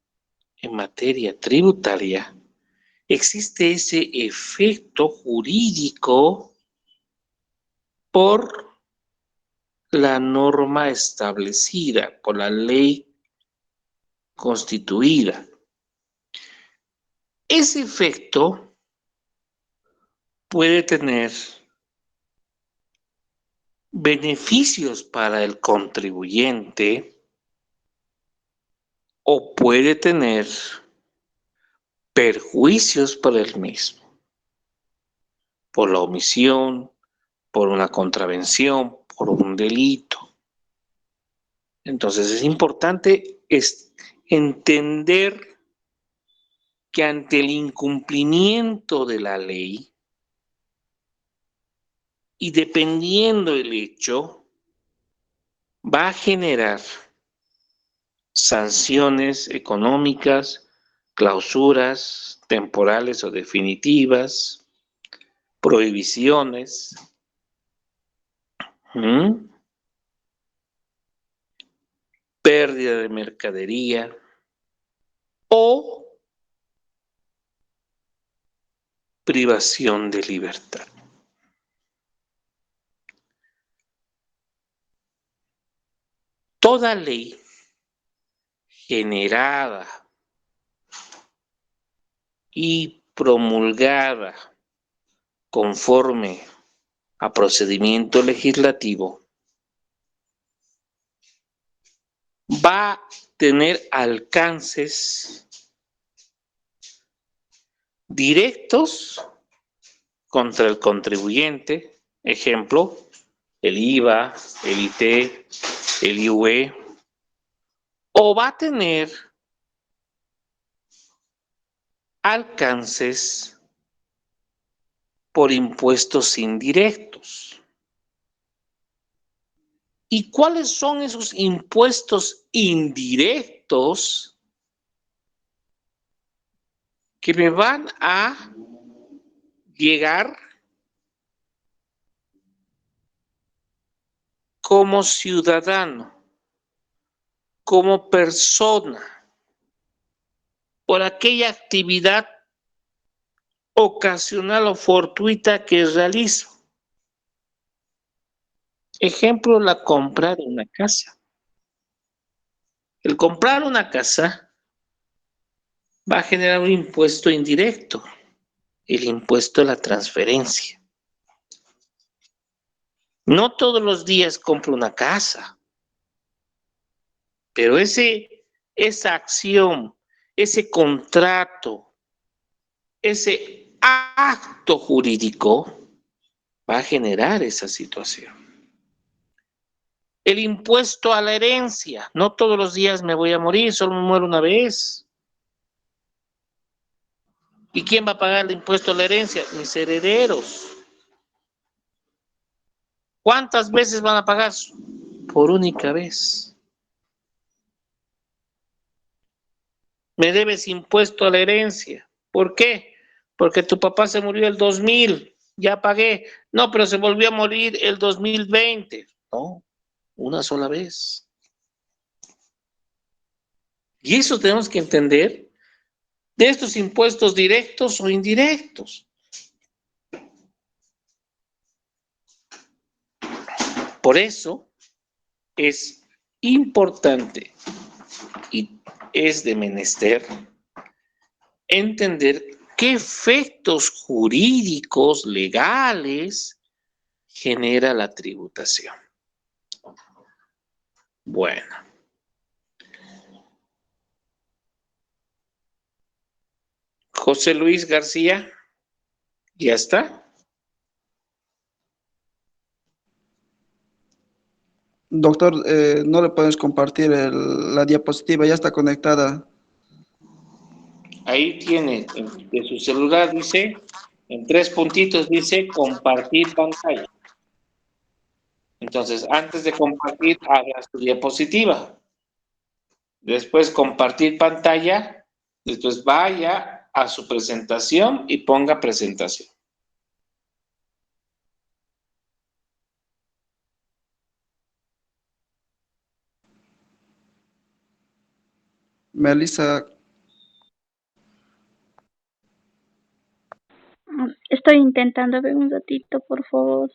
en materia tributaria existe ese efecto jurídico por la norma establecida, por la ley constituida. Ese efecto puede tener beneficios para el contribuyente o puede tener perjuicios para el mismo, por la omisión, por una contravención, por un delito. Entonces es importante entender que ante el incumplimiento de la ley y dependiendo el hecho, va a generar sanciones económicas, clausuras temporales o definitivas, prohibiciones, pérdida de mercadería o privación de libertad. Toda ley generada y promulgada conforme a procedimiento legislativo va a tener alcances directos contra el contribuyente, ejemplo, el IVA, el IT, el IUE, o va a tener alcances por impuestos indirectos. ¿Y cuáles son esos impuestos indirectos que me van a llegar como ciudadano, como persona, por aquella actividad ocasional o fortuita que realizo? Ejemplo, la compra de una casa. El comprar una casa va a generar un impuesto indirecto, el impuesto a la transferencia. No todos los días compro una casa, pero esa acción, ese contrato, ese acto jurídico va a generar esa situación. El impuesto a la herencia, no todos los días me voy a morir, solo me muero una vez. ¿Y quién va a pagar el impuesto a la herencia? Mis herederos. ¿Cuántas veces van a pagar? Por única vez. Me debes impuesto a la herencia. ¿Por qué? Porque tu papá se murió el 2000, ya pagué. No, pero se volvió a morir el 2020. No, una sola vez. Y eso tenemos que entender de estos impuestos directos o indirectos. Por eso es importante y es de menester entender qué efectos jurídicos, legales, genera la tributación. Bueno. José Luis García, ¿ya está? Doctor, no le puedes compartir la diapositiva, ya está conectada. Ahí tiene, de su celular dice, en 3 puntitos dice compartir pantalla. Entonces, antes de compartir, haga su diapositiva. Después compartir pantalla, después vaya a su presentación y ponga presentación. Melissa, Estoy intentando ver un ratito, por favor.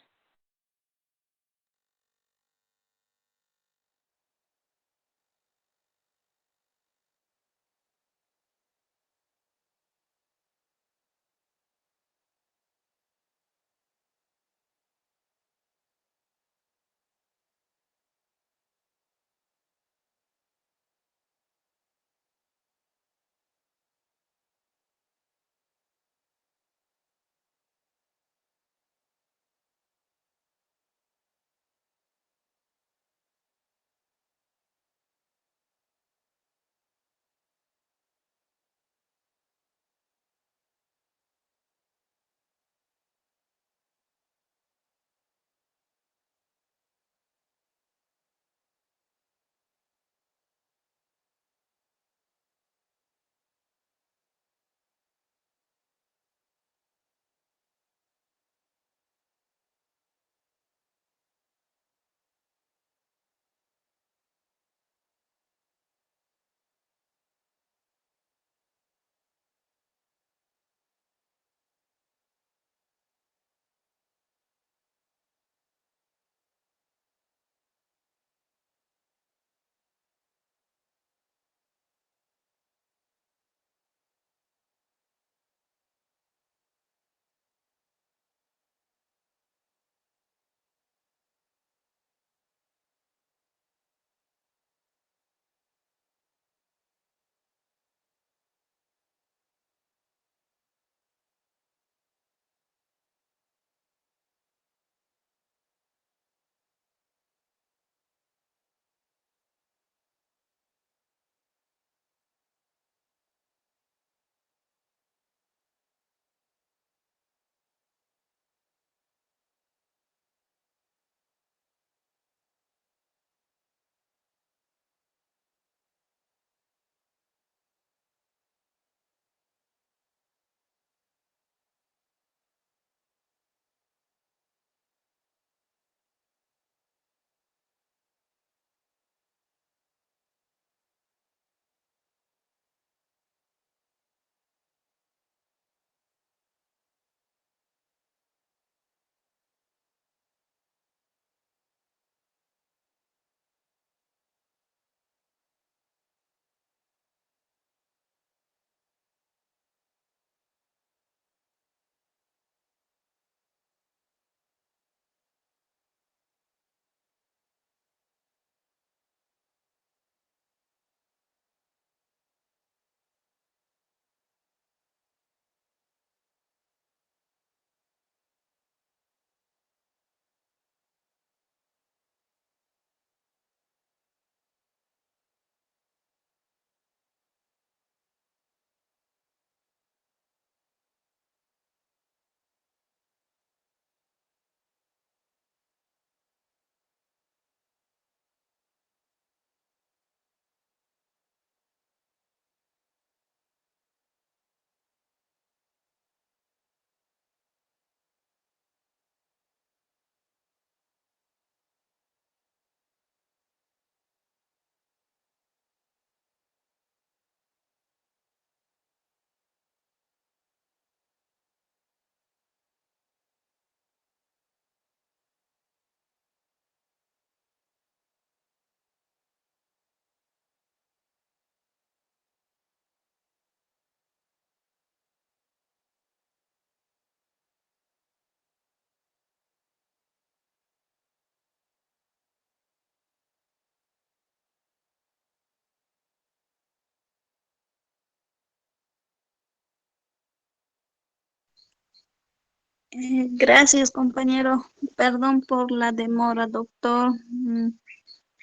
Gracias, compañero. Perdón por la demora, doctor.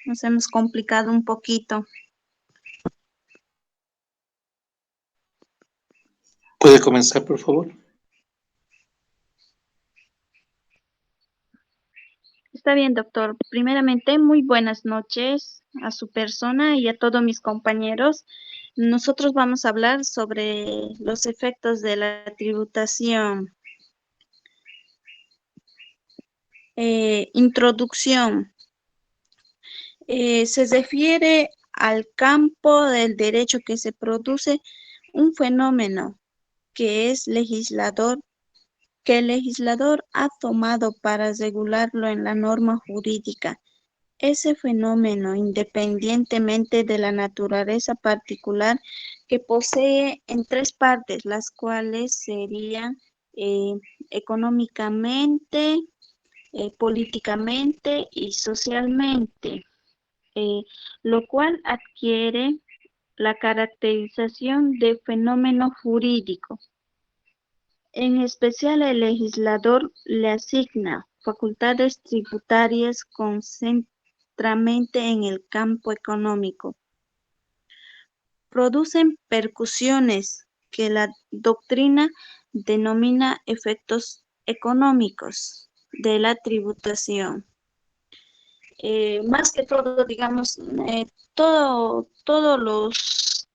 Nos hemos complicado un poquito. ¿Puede comenzar, por favor? Está bien, doctor. Primeramente, muy buenas noches a su persona y a todos mis compañeros. Nosotros vamos a hablar sobre los efectos de la tributación. Introducción. Se refiere al campo del derecho que se produce un fenómeno que el legislador ha tomado para regularlo en la norma jurídica. Ese fenómeno, independientemente de la naturaleza particular que posee en tres partes, las cuales serían económicamente, políticamente y socialmente, lo cual adquiere la caracterización de fenómeno jurídico. En especial, el legislador le asigna facultades tributarias concentramente en el campo económico. Producen percusiones que la doctrina denomina efectos económicos de la tributación. Más que todo, digamos, todos los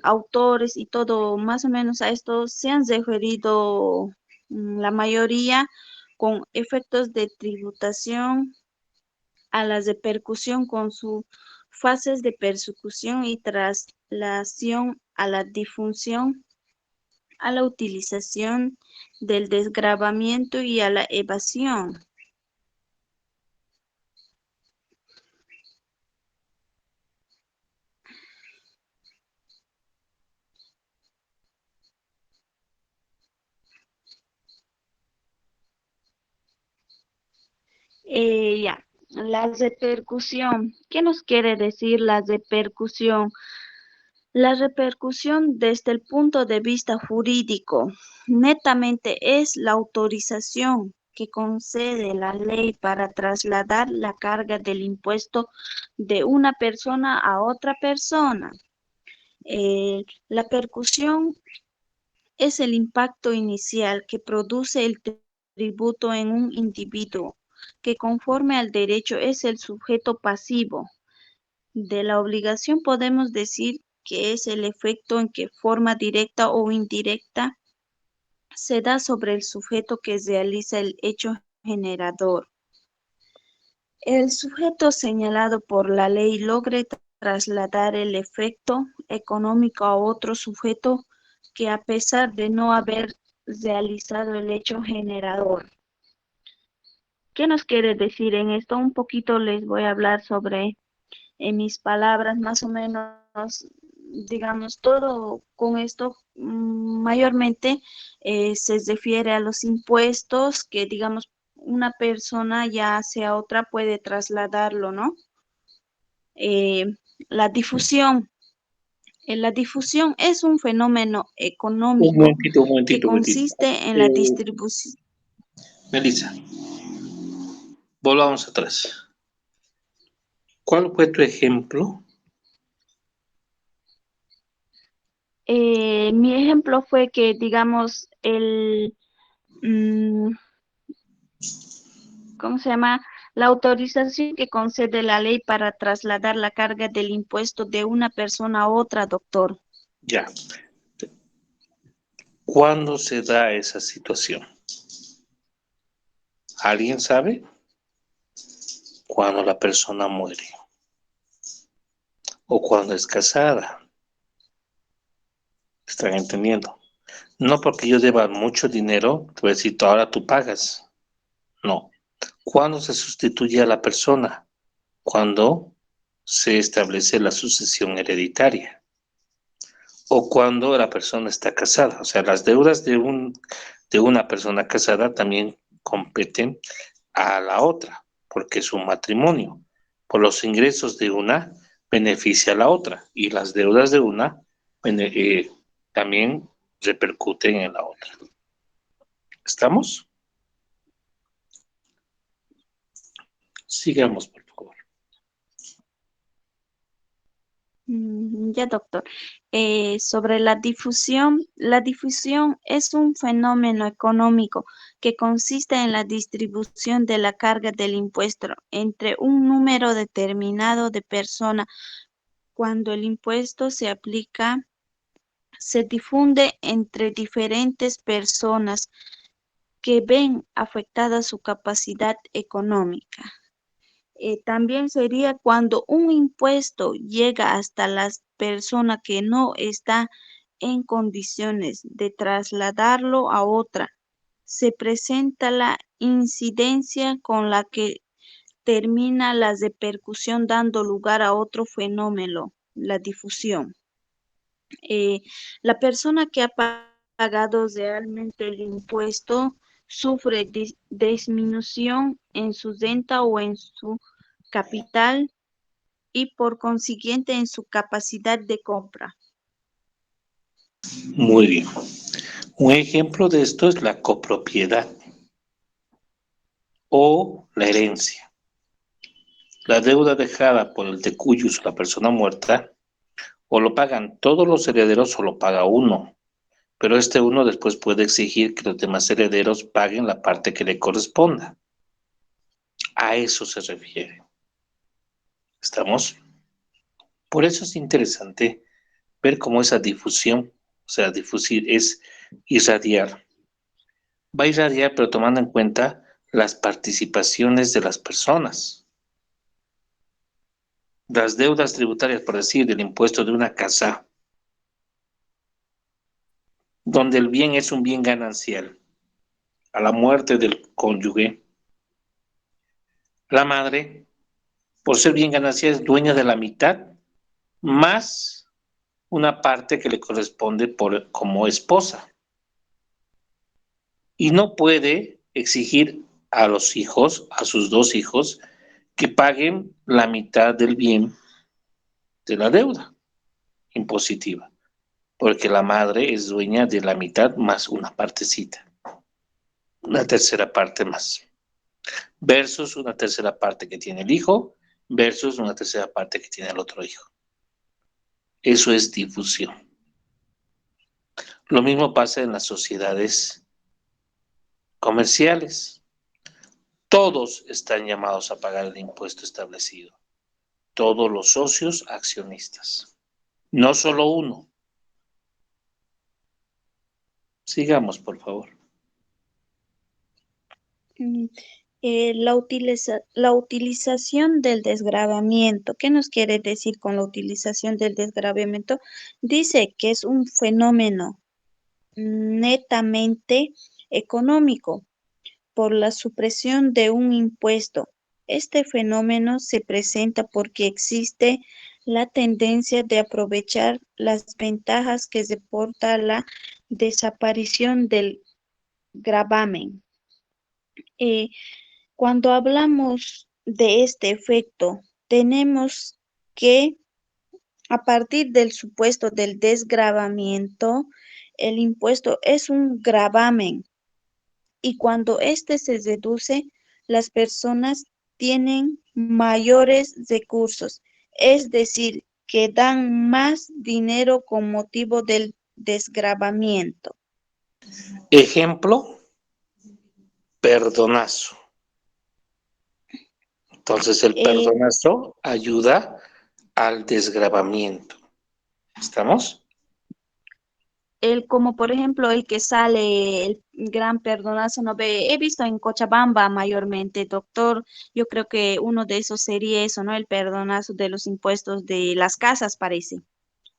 autores y todo, más o menos a esto se han referido la mayoría con efectos de tributación a las de percusión con sus fases de persecución y traslación a la difusión, a la utilización del desgravamiento y a la evasión. Ya, la repercusión. ¿Qué nos quiere decir la repercusión? La repercusión desde el punto de vista jurídico netamente es la autorización que concede la ley para trasladar la carga del impuesto de una persona a otra persona. La percusión es el impacto inicial que produce el tributo en un individuo que conforme al derecho es el sujeto pasivo. De la obligación podemos decir que es el efecto en que forma directa o indirecta se da sobre el sujeto que realiza el hecho generador. El sujeto señalado por la ley logre trasladar el efecto económico a otro sujeto que a pesar de no haber realizado el hecho generador. ¿Qué nos quiere decir en esto? Un poquito les voy a hablar sobre, en mis palabras, más o menos, digamos, todo con esto mayormente se refiere a los impuestos que, digamos, una persona ya sea otra puede trasladarlo, ¿no? Eh, la difusión. La difusión es un fenómeno Un económico momentito, un que momentito, un momentito. consiste en la distribución. Melissa, volvamos atrás. ¿Cuál fue tu ejemplo? Mi ejemplo fue que, digamos, ¿cómo se llama? La autorización que concede la ley para trasladar la carga del impuesto de una persona a otra, doctor. Ya. ¿Cuándo se da esa situación? ¿Alguien sabe? Cuando la persona muere o cuando es casada. ¿Están entendiendo? No porque yo deba mucho dinero, te voy a decir, ahora tú pagas. No. ¿Cuándo se sustituye a la persona? Cuando se establece la sucesión hereditaria o cuando la persona está casada. O sea, las deudas de una persona casada también competen a la otra, porque es un matrimonio. Por los ingresos de una beneficia a la otra y las deudas de una también repercuten en la otra. ¿Estamos? Sigamos, por favor. Ya, doctor. Sobre la difusión es un fenómeno económico que consiste en la distribución de la carga del impuesto entre un número determinado de personas. Cuando el impuesto se aplica, se difunde entre diferentes personas que ven afectada su capacidad económica. También sería cuando un impuesto llega hasta las personas que no está en condiciones de trasladarlo a otra. Se presenta la incidencia con la que termina la repercusión dando lugar a otro fenómeno, la difusión. La persona que ha pagado realmente el impuesto sufre disminución en su renta o en su capital y por consiguiente en su capacidad de compra. Muy bien. Un ejemplo de esto es la copropiedad o la herencia. La deuda dejada por el decuyus, la persona muerta, o lo pagan todos los herederos o lo paga uno, pero este uno después puede exigir que los demás herederos paguen la parte que le corresponda. A eso se refiere. ¿Estamos? Por eso es interesante ver cómo esa difusión, o sea, difusir es irradiar. Va a irradiar, pero tomando en cuenta las participaciones de las personas. Las deudas tributarias, por decir, del impuesto de una casa, donde el bien es un bien ganancial. A la muerte del cónyuge, la madre, por ser bien ganancial, es dueña de la mitad, más una parte que le corresponde como esposa. Y no puede exigir a los hijos, a sus dos hijos, que paguen la mitad del bien de la deuda impositiva, porque la madre es dueña de la mitad más una partecita, una tercera parte más, versus una tercera parte que tiene el hijo, versus una tercera parte que tiene el otro hijo. Eso es difusión. Lo mismo pasa en las sociedades comerciales. Todos están llamados a pagar el impuesto establecido. Todos los socios accionistas. No solo uno. Sigamos, por favor. La utilización del desgravamiento. ¿Qué nos quiere decir con la utilización del desgravamiento? Dice que es un fenómeno netamente económico por la supresión de un impuesto. Este fenómeno se presenta porque existe la tendencia de aprovechar las ventajas que reporta la desaparición del gravamen. Cuando hablamos de este efecto, tenemos que, a partir del supuesto del desgravamiento, el impuesto es un gravamen y cuando éste se reduce, las personas tienen mayores recursos, es decir, que dan más dinero con motivo del desgravamiento. Ejemplo, perdonazo. Entonces el perdonazo ayuda al desgravamiento. ¿Estamos? Como por ejemplo el que sale el gran perdonazo, no ve, he visto en Cochabamba mayormente, doctor, yo creo que uno de esos sería eso, ¿no? El perdonazo de los impuestos de las casas, parece.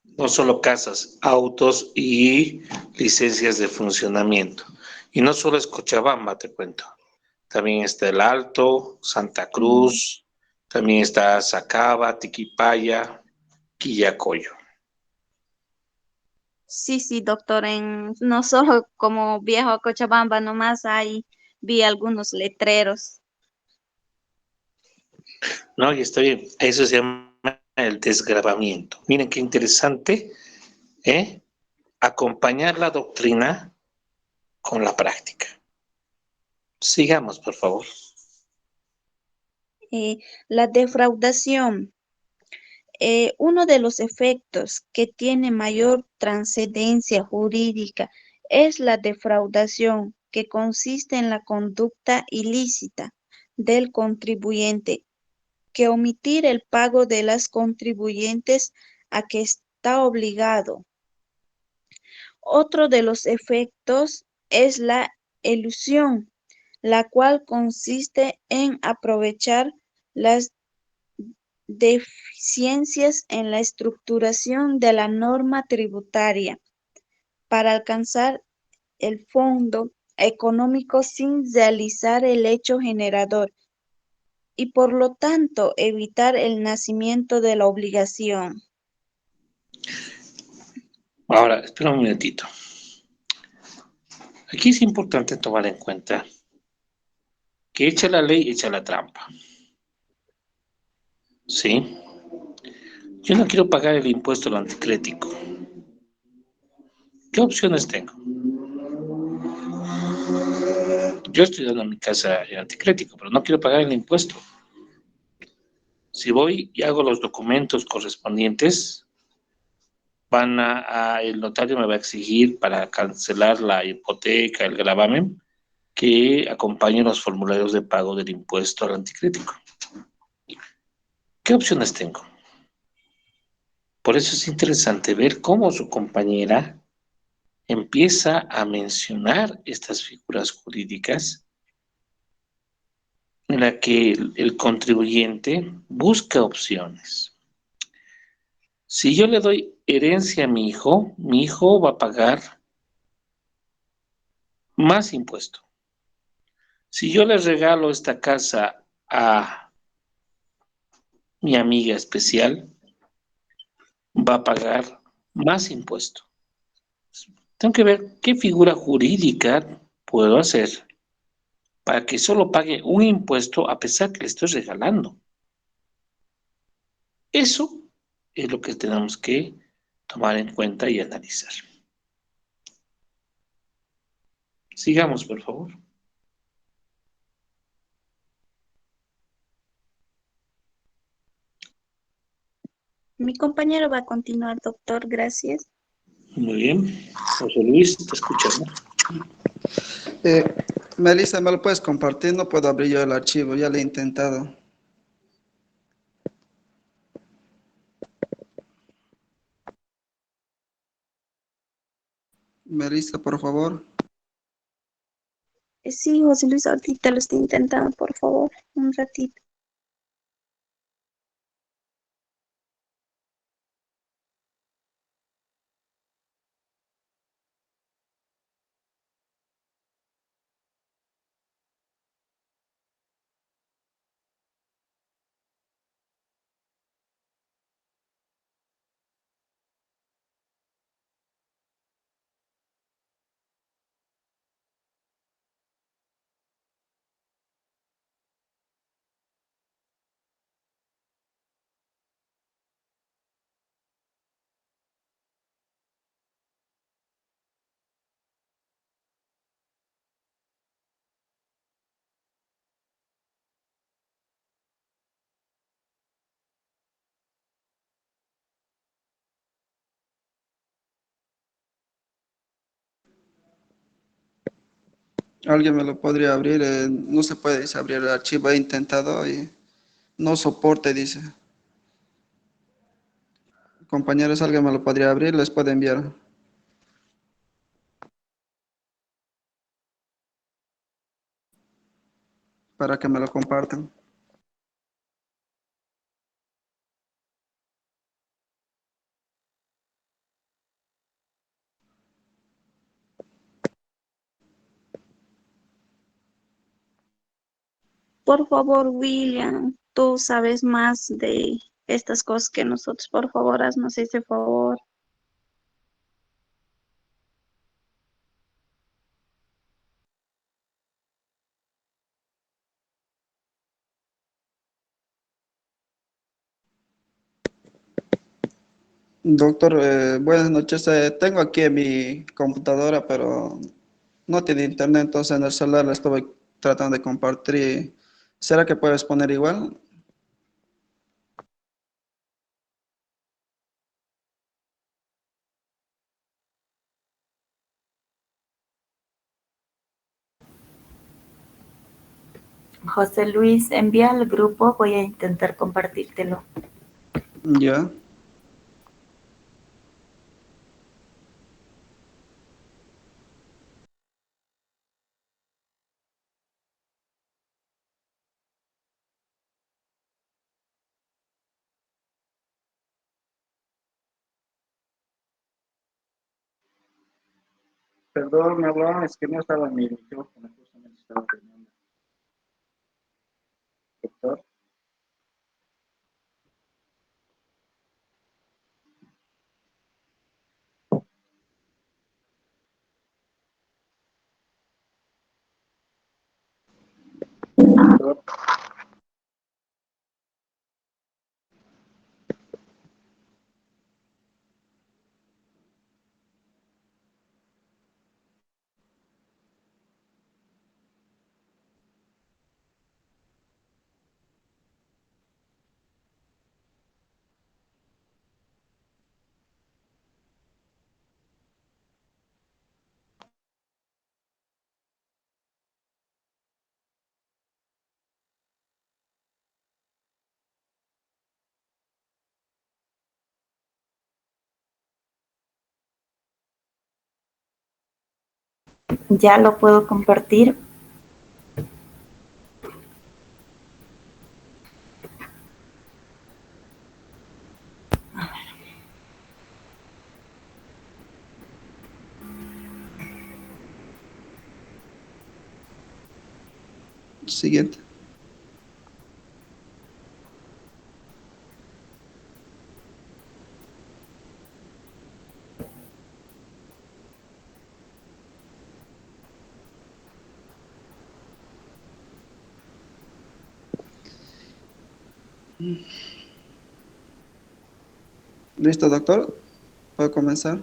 No solo casas, autos y licencias de funcionamiento. Y no solo es Cochabamba, te cuento. También está El Alto, Santa Cruz, también está Sacaba, Tiquipaya, Quillacoyo. Sí, doctor, no solo como viejo Cochabamba, nomás vi algunos letreros. No, y está bien. Eso se llama el desgravamiento. Miren qué interesante, ¿eh? Acompañar la doctrina con la práctica. Sigamos, por favor. La defraudación. Uno de los efectos que tiene mayor trascendencia jurídica es la defraudación, que consiste en la conducta ilícita del contribuyente, que omitir el pago de las contribuyentes a que está obligado. Otro de los efectos es la elusión, la cual consiste en aprovechar las deficiencias en la estructuración de la norma tributaria para alcanzar el fondo económico sin realizar el hecho generador y por lo tanto evitar el nacimiento de la obligación. Ahora, espera un minutito. Aquí es importante tomar en cuenta que echa la ley, echa la trampa. ¿Sí? Yo no quiero pagar el impuesto al anticrético. ¿Qué opciones tengo? Yo estoy dando a mi casa el anticrético, pero no quiero pagar el impuesto. Si voy y hago los documentos correspondientes, el notario me va a exigir para cancelar la hipoteca, el gravamen, que acompañe los formularios de pago del impuesto al anticrético. ¿Qué opciones tengo? Por eso es interesante ver cómo su compañera empieza a mencionar estas figuras jurídicas en la que el contribuyente busca opciones. Si yo le doy herencia a mi hijo va a pagar más impuesto. Si yo le regalo esta casa a mi amiga especial, va a pagar más impuesto. Tengo que ver qué figura jurídica puedo hacer para que solo pague un impuesto a pesar que le estoy regalando. Eso es lo que tenemos que tomar en cuenta y analizar. Sigamos, por favor. Mi compañero va a continuar, doctor, gracias. Muy bien. José Luis, te escuchamos. Melissa, ¿me lo puedes compartir? No puedo abrir yo el archivo, ya lo he intentado. Melissa, por favor. Sí, José Luis, ahorita lo estoy intentando, por favor, un ratito. ¿Alguien me lo podría abrir? No se puede, dice, abrir el archivo. He intentado y no soporte, dice. Compañeros, ¿alguien me lo podría abrir? Les puede enviar para que me lo compartan. Por favor, William, tú sabes más de estas cosas que nosotros. Por favor, haznos ese favor. Doctor, buenas noches. Tengo aquí en mi computadora, pero no tiene internet, entonces en el celular la estoy tratando de compartir. ¿Será que puedes poner igual? José Luis, envía al grupo, voy a intentar compartírtelo. Ya. Perdón, Abraham, es que no estaba en mi micrófono, justamente estaba terminando. Doctor. Doctor. Ya lo puedo compartir. Siguiente. ¿Listo, doctor? ¿Puedo comenzar?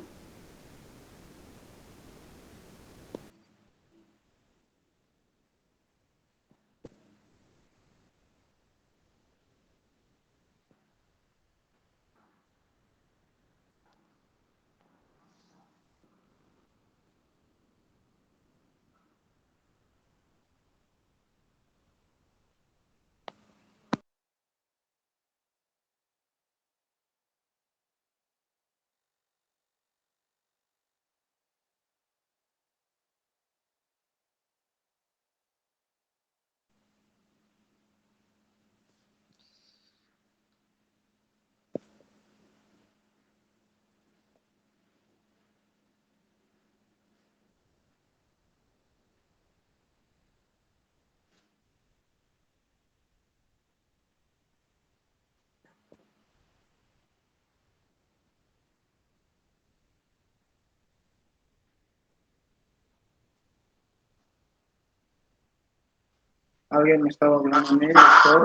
Alguien me estaba hablando a mí, doctor.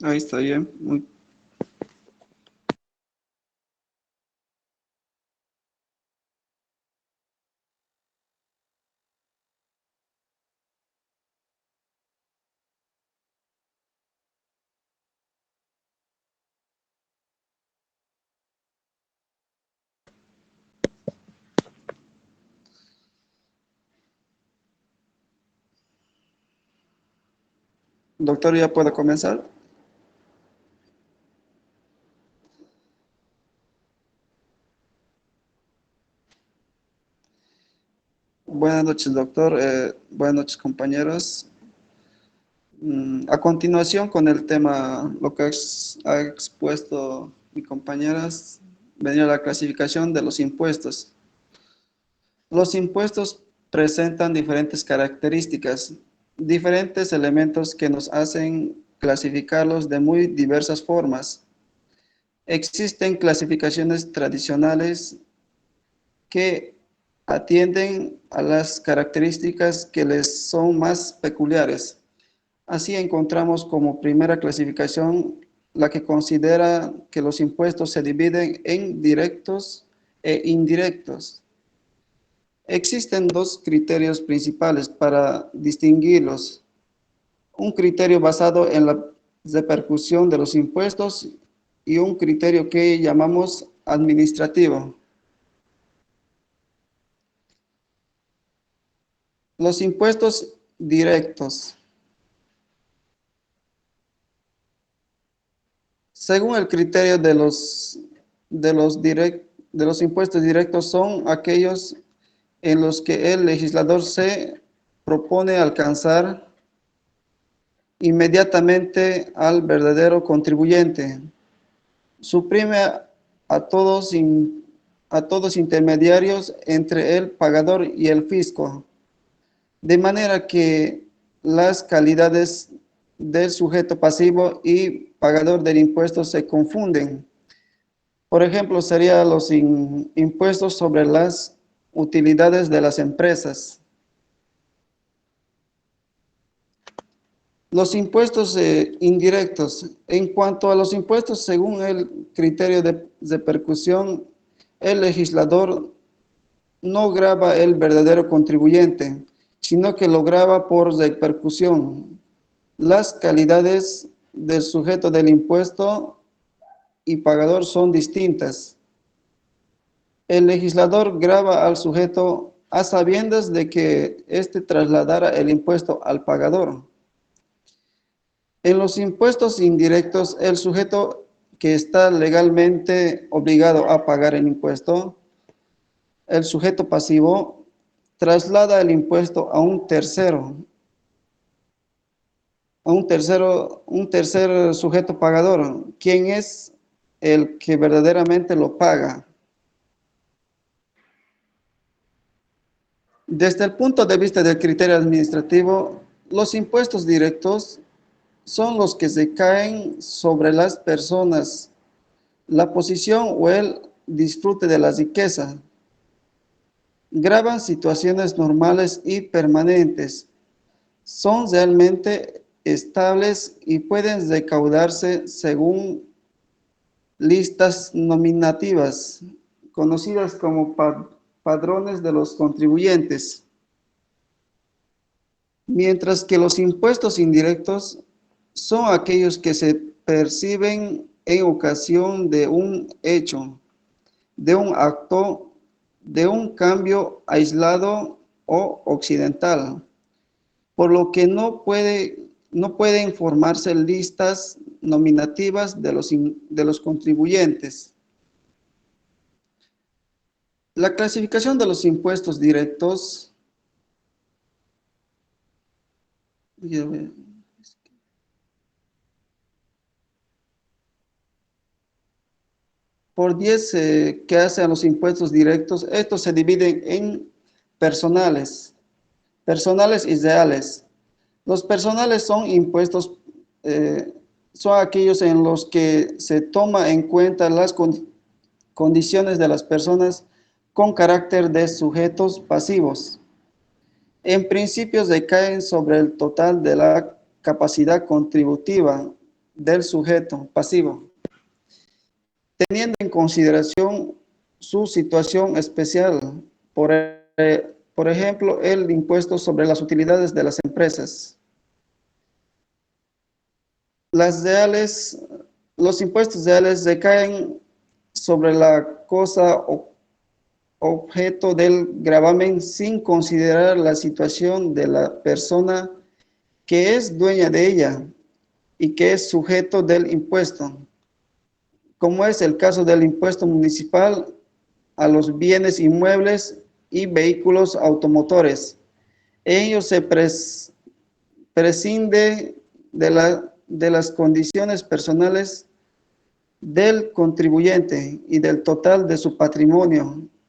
Ahí está bien. Doctor, ¿ya puedo comenzar? Buenas noches, doctor. Buenas noches, compañeros. A continuación, con el tema, lo que ha expuesto mi compañeras, venía la clasificación de los impuestos. Los impuestos presentan diferentes características, diferentes elementos que nos hacen clasificarlos de muy diversas formas. Existen clasificaciones tradicionales que atienden a las características que les son más peculiares. Así encontramos como primera clasificación la que considera que los impuestos se dividen en directos e indirectos. Existen dos criterios principales para distinguirlos. Un criterio basado en la repercusión de los impuestos y un criterio que llamamos administrativo. Los impuestos directos. Según el criterio de los impuestos directos, son aquellos en los que el legislador se propone alcanzar inmediatamente al verdadero contribuyente. Suprime a todos intermediarios entre el pagador y el fisco, de manera que las calidades del sujeto pasivo y pagador del impuesto se confunden. Por ejemplo, serían los impuestos sobre las utilidades de las empresas. Los impuestos indirectos. En cuanto a los impuestos, según el criterio de repercusión, el legislador no grava el verdadero contribuyente, sino que lo grava por repercusión. Las calidades del sujeto del impuesto y pagador son distintas. El legislador grava al sujeto a sabiendas de que éste trasladara el impuesto al pagador. En los impuestos indirectos, el sujeto que está legalmente obligado a pagar el impuesto, el sujeto pasivo, traslada el impuesto a un tercer sujeto pagador, quien es el que verdaderamente lo paga. Desde el punto de vista del criterio administrativo, los impuestos directos son los que recaen sobre las personas, la posición o el disfrute de la riqueza. Gravan situaciones normales y permanentes. Son realmente estables y pueden recaudarse según listas nominativas, conocidas como padrones de los contribuyentes. Mientras que los impuestos indirectos son aquellos que se perciben en ocasión de un hecho, de un acto, de un cambio aislado o occidental, por lo que no pueden formarse listas nominativas de los contribuyentes. La clasificación de los impuestos directos. Por 10 que hacen los impuestos directos, estos se dividen en personales y reales. Los personales son impuestos, son aquellos en los que se toma en cuenta las condiciones de las personas con carácter de sujetos pasivos. En principio recaen sobre el total de la capacidad contributiva del sujeto pasivo, teniendo en consideración su situación especial, por ejemplo, el impuesto sobre las utilidades de las empresas. Los impuestos reales recaen sobre la cosa objeto del gravamen sin considerar la situación de la persona que es dueña de ella y que es sujeto del impuesto, como es el caso del impuesto municipal a los bienes inmuebles y vehículos automotores. En ellos se prescinde de las condiciones personales del contribuyente y del total de su patrimonio,